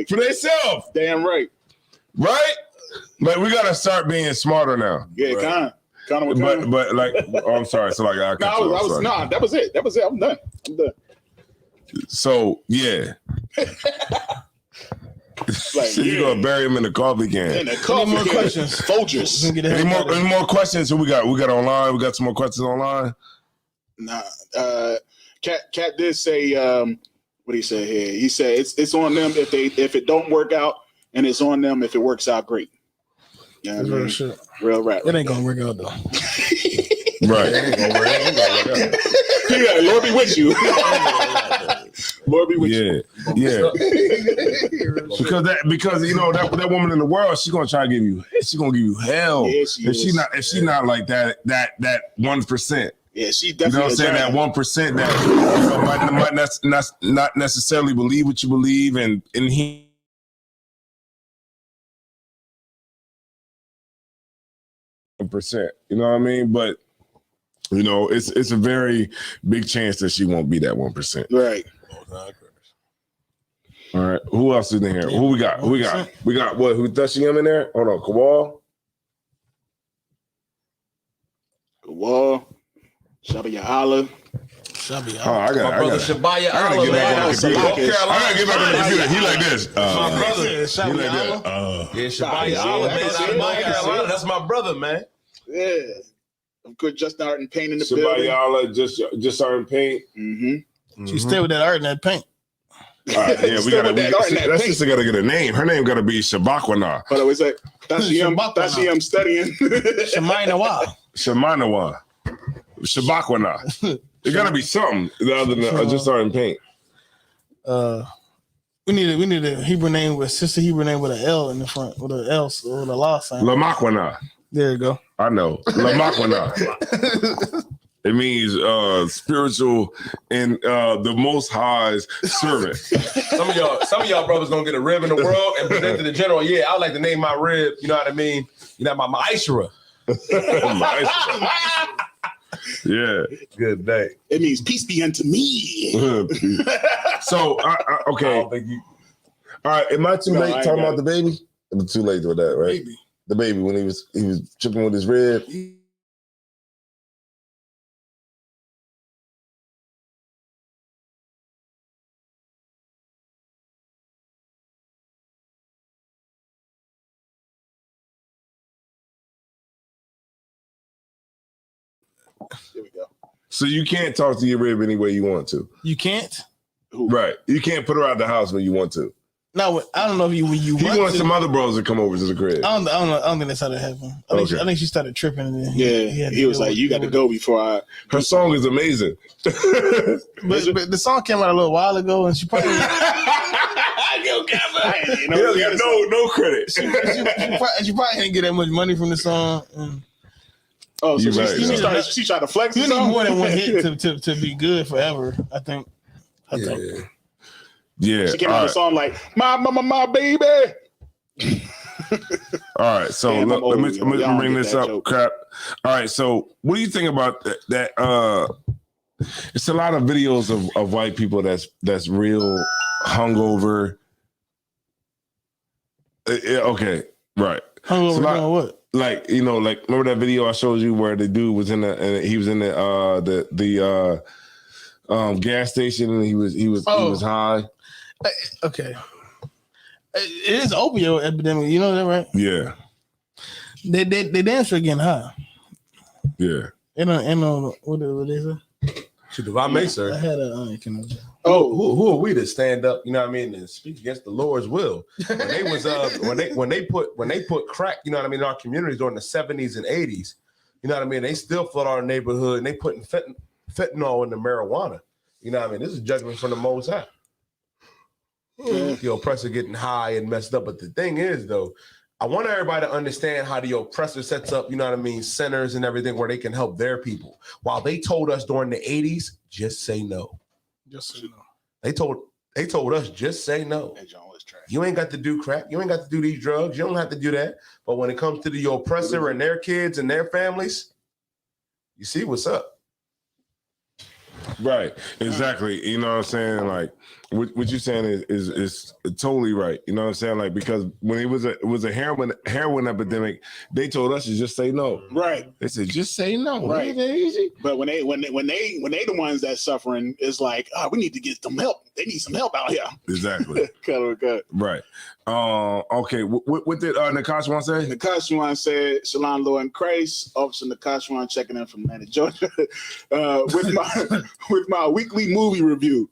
C: for themselves.
F: Damn right.
C: Right? But we gotta start being smarter now.
F: Yeah, Connor with Connor.
C: But like, oh, I'm sorry. So like,
F: that was it. I'm done.
C: So yeah.
F: Like,
C: So you gonna bury him in the coffee can?
F: And the coffee
E: more
F: can.
E: questions.
F: Folgers.
C: Any more questions? Who we got? We got online. We got some more questions online.
F: Nah. Cat did say what did he say here? He said it's on them if it don't work out, and it's on them if it works out great. Yeah,
E: That's real shit.
F: Real rap.
E: It ain't gonna work out though.
C: Right.
F: Yeah, Lord be with you. Lord be with you.
C: Yeah. because you know that woman in the world, she's gonna try to give you hell.
F: Yeah,
C: if she not like that 1%.
F: Yeah, she
C: You know
F: definitely.
C: what I'm saying? That 1% that you know, might not necessarily believe what you believe, and he. %, you know what I mean? But you know, it's a very big chance that she won't be that 1%.
F: Right.
C: All right. Who else is in here? Who we got? We got what? Who Dusty him in there? Hold on, Kawal.
F: Shabaya Allah.
C: Oh, I got
D: brother Shabaya
C: I gotta
D: Allah,
C: get back
D: man.
C: on the computer. I gotta get back on the computer. He like this.
D: My brother.
C: He like that.
D: Yeah, Shabaya Allah, man. Shabaya Allah. That's my brother, man.
F: Yeah. Of course, just art and paint in the
C: Shabaya
F: building.
C: Allah, just art and paint.
E: She stay with that art and that paint.
C: All right, yeah, we gotta. That sister gotta get a name. Her name gotta be Shabakwana.
F: But I was like, that's him studying.
E: Shemainawa.
C: Shamanawa. Shabakwana. It gotta be something other than just art and paint.
E: We need a Hebrew name with sister Hebrew name with an L in the front, with an L or with a law sign.
C: Lamakwana.
E: There you go.
C: I know. Lamakwana. It means spiritual and the Most High's servant.
D: Some of y'all brothers gonna get a rib in the world and present to the general. Yeah, I would like to name my rib. You know what I mean? You know, my Ishra.
C: Yeah.
D: Good day.
F: It means peace be unto me.
C: So, okay. All right. Am I too late talking about the baby? It was too late for that, right?
E: Baby.
C: The baby when he was tripping with his rib.
F: Here we go.
C: So you can't talk to your rib any way you want to.
E: You can't?
C: Right. You can't put her out the house when you want to.
E: No, I don't know if you
C: He wants some other bros to come over to the crib.
E: I don't think that's how that happened. I think she started tripping. And then
F: he was like, "You got to go before I."
C: Her song is amazing.
E: but the song came out a little while ago, and she probably
C: no credit.
E: she probably didn't get that much money from the song.
F: Oh, so she tried to flex.
E: You need more than one hit to be good forever. I think.
C: Yeah.
F: She came out with a song like my baby.
C: All right, so
F: Damn,
C: let me bring this up.
F: joke.
C: Crap. All right, so what do you think about that? It's a lot of videos of white people that's real hungover. Okay, right.
E: Hungover doing what?
C: Like, you know, like remember that video I showed you where the dude was in the gas station and he was high.
E: Okay. It is opioid epidemic. You know that, right?
C: Yeah.
E: They dance for getting high.
C: Yeah.
E: And what they say?
D: Should if I may, sir.
E: I had
D: who are we to stand up? You know what I mean, and speak against the Lord's will? When they was when they put crack, you know what I mean, in our communities during the 70s and 80s, you know what I mean. They still flood our neighborhood and they putting fentanyl in the marijuana. You know what I mean. This is judgment from the Most High. The oppressor getting high and messed up. But the thing is, though, I want everybody to understand how the oppressor sets up, you know what I mean, centers and everything where they can help their people. While they told us during the 80s, just say no.
E: Just say no.
D: They told us, just say no. You ain't got to do crack. You ain't got to do these drugs. You don't have to do that. But when it comes to the oppressor and their kids and their families, you see what's up.
C: Right, exactly. You know what I'm saying? Like, what you're saying is totally right. You know what I'm saying? Like, because when it was a heroin epidemic, they told us to just say no.
F: Right.
C: They said just say no.
F: Right.
C: Ain't that easy?
F: But when they the ones that's suffering, it's like, we need to get some help. They need some help out here.
C: Exactly.
F: Cut.
C: Right. Okay. What did Nakashwan say?
F: Nakashwan said, Shalon Law and Christ, Officer Nakashwan checking in from Atlanta, Georgia, with my weekly movie review.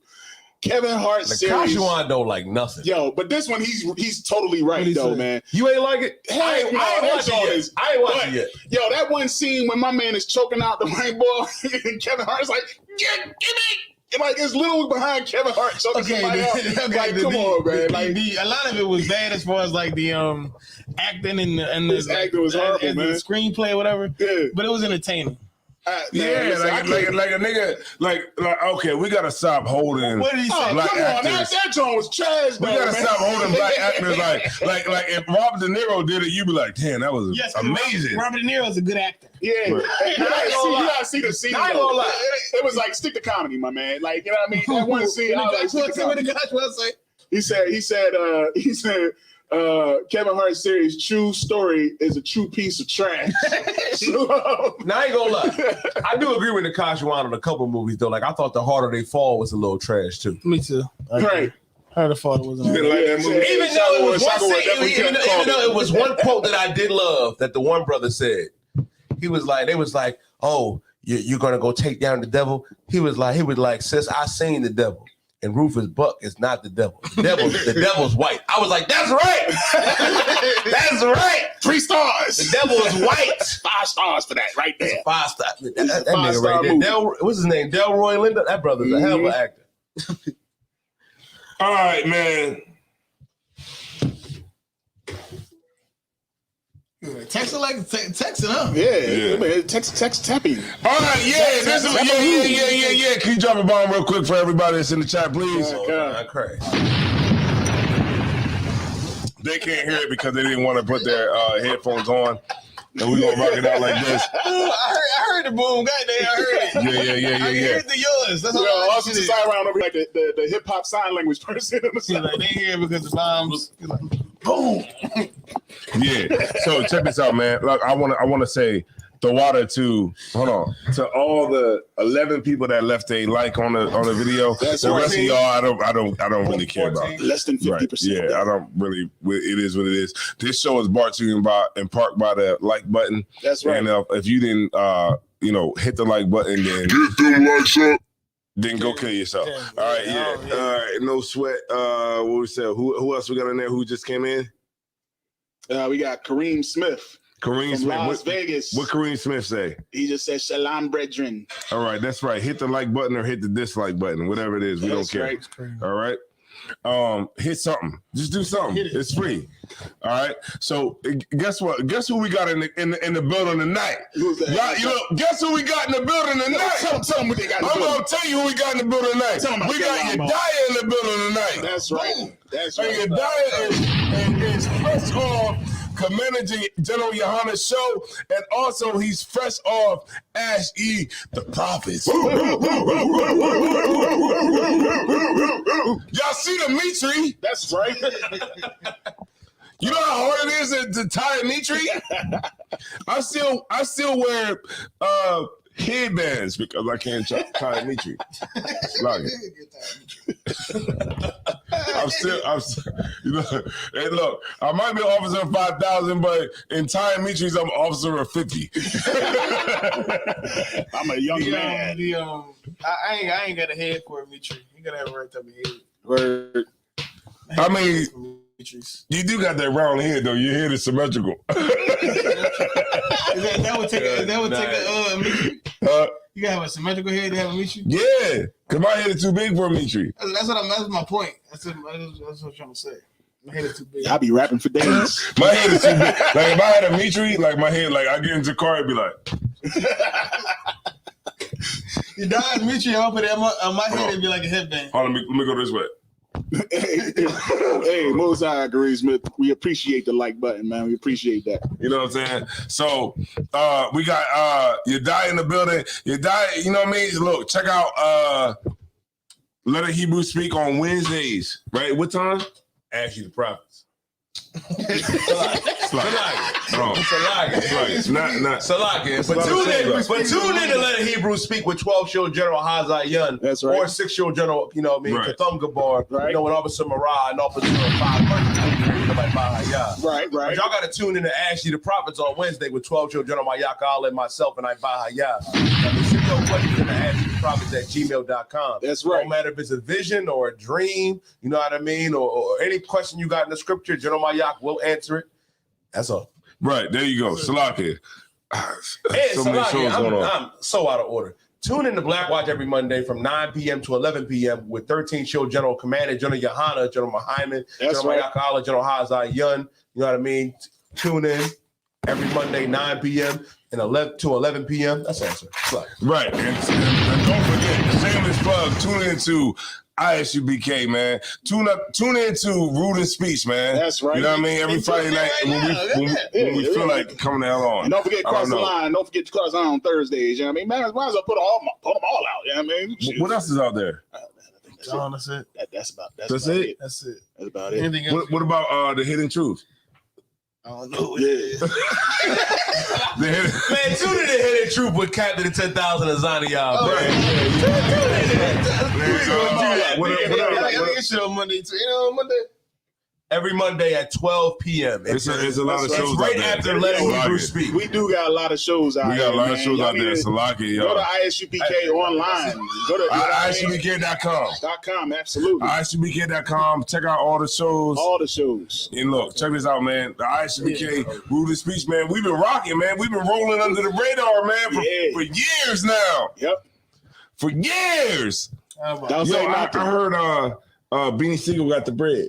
F: Kevin Hart series.
D: Nakashwan don't like nothing.
F: Yo, but this one he's totally right though, man.
D: You ain't like it?
F: I ain't watched it
D: yet.
F: Yo, that one scene when my man is choking out the white ball and Kevin Hart's like, give me. And like it's little behind Kevin Hart choking somebody out. Like, come on, man. Like
E: a lot of it was bad as far as like the acting and the
F: acting was horrible, man.
E: The screenplay or whatever.
F: Yeah.
E: But it was entertaining.
C: Like a nigga, like okay, we gotta stop holding.
E: What did he say?
C: Black
F: come on,
C: actors.
F: that joint was trash.
C: We gotta stop holding black actors like if Robert De Niro did it, you'd be like, damn, that was amazing.
E: Robert De Niro is a good actor.
F: Yeah, you gotta see the scene.
D: I ain't gonna lie.
F: It was like stick to comedy, my man. Like you know what I mean? That one scene. He said. Kevin Hart's series True Story is a true piece of trash.
D: Now I ain't gonna lie. I do agree with Nakashwan on a couple movies though. Like I thought The Harder They Fall was a little trash too.
E: Me too.
F: Right.
E: Heard the father wasn't.
C: You didn't like that movie?
D: Even though it was one quote that I did love that the one brother said. They was like, oh, you're gonna go take down the devil. He was like, sis, I seen the devil. And Rufus Buck is not the devil. The devil's white. I was like, that's right. That's right.
F: 3 stars.
D: The devil is white.
F: 5 stars for that right there.
D: 5 stars. That nigga right there. What's his name? Delroy Lindo. That brother's a hell of an actor.
C: All right, man.
E: Texting up.
F: Yeah. Text tapping.
C: All right, yeah. Can you drop a bomb real quick for everybody that's in the chat, please?
D: Crazy.
C: They can't hear it because they didn't want to put their headphones on. And we're gonna rock it out like this.
E: I heard the boom. Goddamn, I heard it.
C: Yeah.
E: I heard the yours. That's all I
F: also just side around over like the hip hop sign language person on the side.
E: Like they hear because the bombs. Like, boom.
C: Yeah. So check this out, man. Look, I wanna say the water to all the 11 people that left a like on the video.
F: That's
C: the rest
F: 14.
C: of y'all, I don't really care about.
F: Less than 50%.
C: Right. Yeah, I don't really. It is what it is. This show is brought to you in part by the like button.
F: That's right.
C: And if you didn't, hit the like button, then
I: Get them likes up.
C: then go kill yourself. All right, yeah. All right, no sweat. What we said? Who else we got in there? Who just came in?
F: We got Kareem Smith.
C: Kareem
F: from
C: Smith.
F: Las Vegas.
C: What Kareem Smith say?
F: He just said Shalom Brethren.
C: All right, that's right. Hit the like button or hit the dislike button, whatever it is. We don't care.
F: Right.
C: All right. Hit something. Just do something. It's free. All right. So guess what? Guess who we got in the building tonight?
F: Who's that?
C: Guess who we got in the building tonight?
F: Tell them what they got in the
C: I'm
F: building.
C: gonna tell you who we got in the building tonight.
F: Tell 'em about
C: We got
F: Lambo.
C: Yedaya in the building tonight.
F: That's right. That's right.
C: And Yedaya is fresh off Commander General Yohana's show, and also he's fresh off Ash E, the Prophets. Y'all see the meat tree?
F: That's right.
C: You know how hard it is to tie a meat tree? I still wear headbands because I can't tie a meat tree. I'm still, hey, look, I might be an officer of 5,000, but in tying meat trees, I'm an officer of 50.
F: I'm a young man.
E: I ain't got a head for a meat tree. You gotta have a right type of head.
F: Word.
C: I mean, you do got that round head though. Your head is symmetrical.
E: that would take a meat tree. You gotta have a symmetrical head to have a meat tree.
C: Yeah, because my head is too big for a meat tree.
E: That's my point. That's what I'm trying to say. My head is too big.
F: I'll be rapping for days.
C: My head is too big. Like if I had a meat tree, like my head, like I get into the car, it'd be like.
E: You die meat tree, I'll put it on my head, it'd be like a headband.
C: Hold on, let me go this way.
F: Hey, Mosai Kareem Smith, we appreciate the like button, man. We appreciate that.
C: You know what I'm saying? So we got Yedaya in the building. Yedaya, you know what I mean? Look, check out Let a Hebrew Speak on Wednesdays, right? What time?
D: Ask you the prophets.
C: Salaki.
D: But tune in to Let a Hebrew Speak with 12-year-old General Hazayun.
F: That's right.
D: Or 6-year-old General,
C: Right.
D: Katham Gabar,
F: Right.
D: with Officer Marah and Officer 500.
F: Right.
D: But y'all got to tune in to Ask You the Prophets on Wednesday with 12-year-old General Mayaka Allah and myself and I Bahaya. Send your questions in to Ask You the Prophets at gmail.com.
F: That's right.
D: No matter if it's a vision or a dream, you know what I mean, or any question you got in the scripture, General Mayak will answer it. That's all.
C: Right, there you go. Salaki.
D: Hey,
C: So many shows going on.
D: I'm so out of order. Tune in to Black Watch every Monday from 9 p.m. to 11 p.m. with 13-show General Commander, General Yohana, General Mahyman,
F: That's
D: General
F: right.
D: Mayaka Allah, General Hazai Yun. You know what I mean? Tune in every Monday, 9 p.m. and 11 to 11 p.m. That's the answer.
C: Right, and don't forget, shameless plug, tune into ISUBK, man. Tune into Rude and Speech, man.
F: That's right.
C: You know what I mean? Every Friday night when we feel like coming the hell on.
F: And don't forget
C: I
F: cross
C: don't
F: the
C: know.
F: line. Don't forget to cross the line on Thursdays. You know what I mean? Man, might as well put them all out. You know what I mean? Shoot.
C: What else is out there?
E: That's it.
F: That's about
C: That's
F: about
C: it?
E: That's it.
F: That's about it.
E: Anything else?
C: What about the Hidden Truth?
E: I don't know.
F: Yeah.
C: The Hidden
D: Man, tune in to Hidden Truth with Captain of 10,000 Azani, y'all, man.
E: It's on Monday too. On Monday.
D: Every Monday at 12 p.m.
C: It's a lot of shows
D: right
C: out there.
D: after Let a Hebrew
C: Salaki.
D: Speak.
F: We do got a lot of shows out
C: We
F: here.
C: got a lot of
F: man.
C: shows
F: Y'all
C: out there.
F: need to
C: Salaki,
F: Go to
C: y'all.
F: ISUBK online. Go to
C: ISUBK.com.
F: .com. Absolutely.
C: ISUBK.com. Check out all the shows.
F: All the shows.
C: And look, check this out, man. The ISUBK Rude and Speech, man. We've been rocking, man. We've been rolling under the radar, man, for years now.
F: Yep.
C: For years.
F: Don't
C: Yo,
F: say
C: I
F: nothing.
C: heard Beanie Siegel got the bread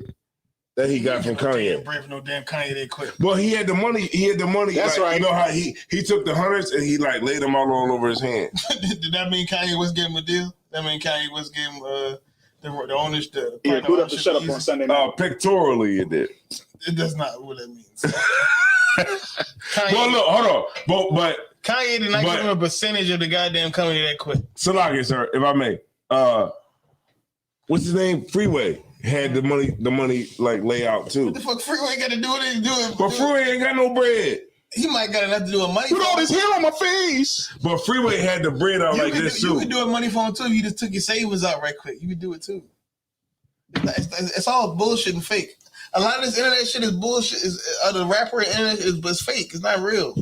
C: that he got from Kanye.
E: Bread for no damn Kanye. They quit.
C: Well, he had the money.
F: That's
C: like,
F: right.
C: You know how he took the hundreds and he like laid them all over his hand.
E: Did that mean Kanye was getting a deal? That mean Kanye was getting the owners the
F: Yeah, put up the shut up on Sunday night.
C: Pictorially, it did.
E: It does not what that means.
C: Well, look, hold on, but
E: Kanye did not give him a percentage of the goddamn company that quit.
C: Salaki, sir, if I may, what's his name? Freeway had the money like lay out too.
E: What the fuck Freeway got to do with it?
C: But Freeway ain't got no bread.
E: He might got enough to do with money.
F: Put all this hair on my face.
C: But Freeway had the bread out like this
E: You
C: too.
E: could do a money phone too. If you just took your savings out right quick. You could do it too. It's all bullshit and fake. A lot of this internet shit is bullshit. The rapper internet is fake. It's not real.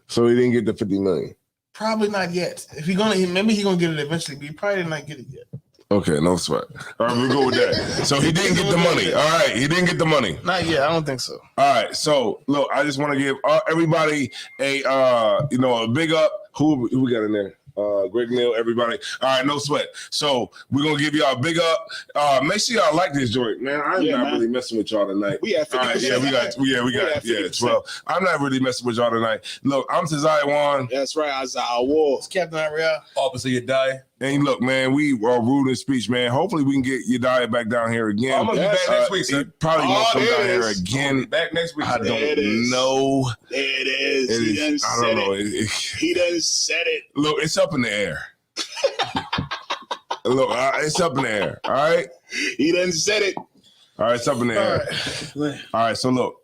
C: So he didn't get the 50 million.
E: Probably not yet. If you're gonna, maybe he's gonna get it eventually, but he probably did not get it yet.
C: Okay, no sweat. All right, we'll go with that. So he didn't get the money. All right, he didn't get the money.
E: Not yet. I don't think so.
C: All right, so look, I just want to give everybody a big up. Who we got in there? Greg Neal, everybody. All right, no sweat. So we're gonna give y'all a big up. Make sure y'all like this joint, man. I'm not really messing with y'all tonight.
F: We have 50%.
C: All right, we got 12. I'm not really messing with y'all tonight. Look, I'm Tazai Wan.
F: That's right, Isaiah Wall.
E: It's Captain Ariel.
D: Officer Yadai.
C: And look, man, we are Rude and Speech, man. Hopefully we can get Yadiah back down here again.
D: I'm gonna be back next week, sir.
C: He probably won't come down here again.
D: Back next week.
C: I don't know.
F: There it is.
C: I don't know.
F: He done said it.
C: Look, it's up in the air. Look, it's up in the air. All right.
F: He done said it.
C: All right, it's up in the air. All right. So look,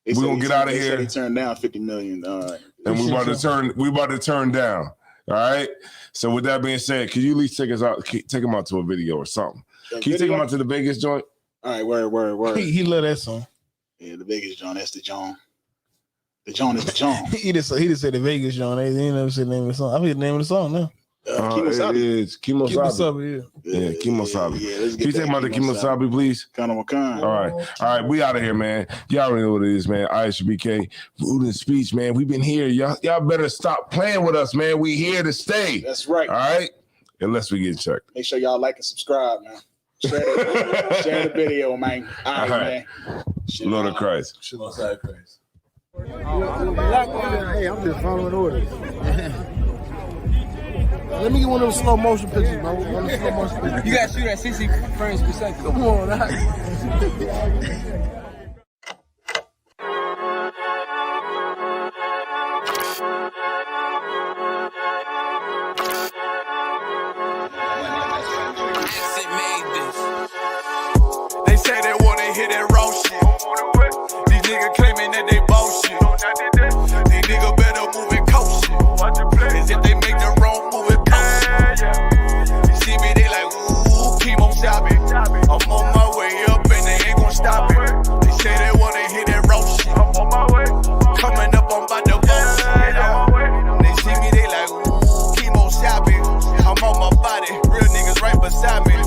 C: we're gonna get out of here.
F: He turned down 50 million.
C: And we about to turn down. All right. So with that being said, could you at least take him out to a video or something? Can you take him out to the Vegas joint?
F: All right, word.
E: He love that song.
F: Yeah, the Vegas John. That's the John. The John is the John.
E: he just said the Vegas John. They ain't never said the name of the song. I forget the name of the song now.
F: Kimosabi.
C: It is Kimosabi. Yeah, Kimosabi. Can you take him out to Kimosabi, please?
F: Kana Wakan.
C: All right, we out of here, man. Y'all already know what it is, man. ISBK, Rude and Speech, man. We've been here. Y'all better stop playing with us, man. We here to stay.
F: That's right.
C: All right? Unless we get checked.
F: Make sure y'all like and subscribe, man. Share the video, man. All right, man.
C: Lord of Christ.
D: Outside Christ.
G: Hey, I'm just following orders. Let me get one of those slow motion pictures, bro. One of the slow motion pictures.
B: You gotta shoot at 60 frames per second.
G: Come on,
J: niggas better move it cautious. Cause if they make the wrong move, it costs. You see me, they like, ooh, chemo shopping. I'm on my way up and they ain't gon' stop it. They say they wanna hit that raw shit. Coming up, I'm about to boss. They see me, they like, ooh, chemo shopping. I'm on my body, real niggas right beside me.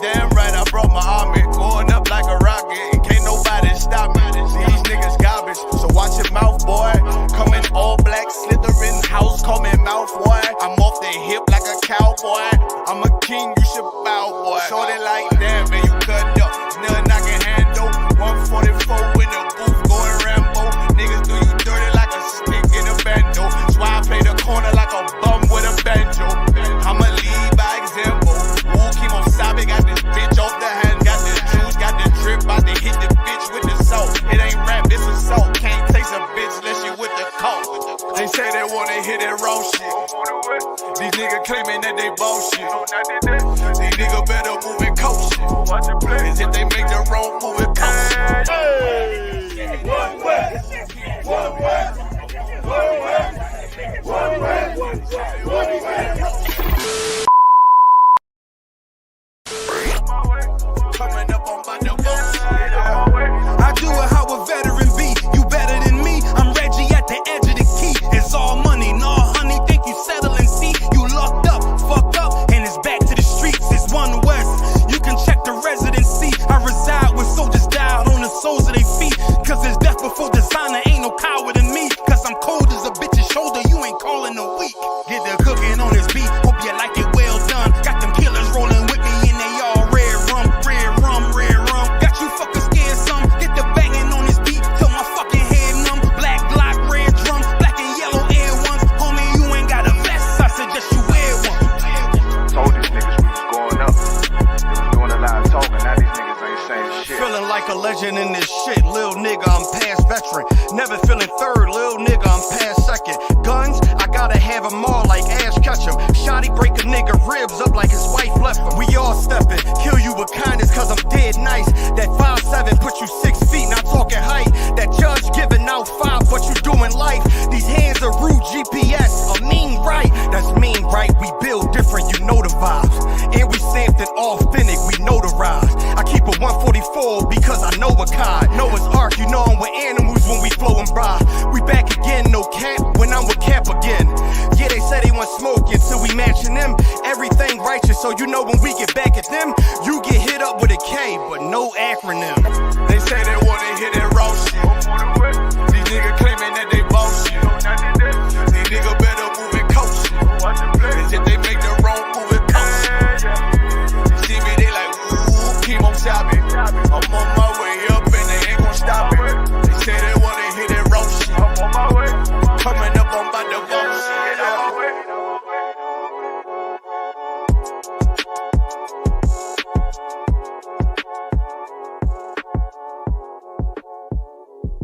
J: Damn right, I brought my army. Going up like a rocket, and can't nobody stop me. These niggas garbage, so watch your mouth, boy. Coming all black, slithering house, call me mouth, boy. I'm off the hip like a cowboy. I'm a king, you should bow, boy. So they like, damn, man, you cut up. Nothing I can handle. 144 in the booth, going Rambo. Niggas do you dirty like a stick in a bando. That's why I play the corner like a bum with a banjo. I'ma lead by example. Ooh, Kimo Sabe got this bitch off the hand. Got this juice, got this drip. About to hit the bitch with the salt. It ain't rap, it's assault. Can't taste a bitch unless you with the coke. They say they wanna hit that raw shit. These niggas claiming that they bullshit. These niggas better move it cautious. Cause if they make the wrong move, it costs.
I: One way.
J: Coming up on my new boss.
B: I do it how a veteran be. You better than me. I'm Reggie at the edge of the key. It's all money, no honey. Think you settling? See, you locked up, fucked up, and it's back to the streets. It's One West. You can check the residency. I reside with soldiers died on the soles of their feet. Cause it's death before designer. Ain't no coward in me. Cause I'm cold as a bitch's shoulder. You ain't calling a week. Get the cooking on this beat. Hope you like it well done. Got them killers rolling with me and they all red rum. Got you fuckers scared some. Get the banging on this beat till my fucking head numb. Black Glock, red drums, black and yellow Air Ones. Homie, you ain't got a vest. I suggest you wear one.
K: Told these niggas we was going up. They was doing a lot of talking. Now these niggas ain't saying shit.
B: Feeling like a legend in this shit. Lil nigga, I'm past veteran. Never feeling third. Lil nigga, I'm past second. Guns, I gotta have them all like Ash Ketchum. Shotty break a nigga ribs up like his wife left him. We all stepping. Kill you with kindness cause I'm dead nice. That 5'7" put you 6 feet, not talking height. That judge giving out 5, but you doing life. These hands are rude GPS. A mean right. That's mean right. We build different, you know the vibes. And we stamped it authentic, we notarized. I keep a 144 because I know a kind. Noah's Ark, you know I'm with animals when we flowing by. We back again, no cap, when I'm with Cap again. Yeah, they say they want smoke until we matching them. Everything righteous, so you know when we get back at them, you get hit up with a K, but no acronym.
J: They say they wanna hit that raw shit. These niggas claiming that they bullshit. These niggas better move it cautious. Cause if they make the wrong move, it costs. You see me, they like, ooh, chemo shopping. I'm on my way up and they ain't gon' stop it. They say they wanna hit that raw shit. Coming up, I'm about to boss.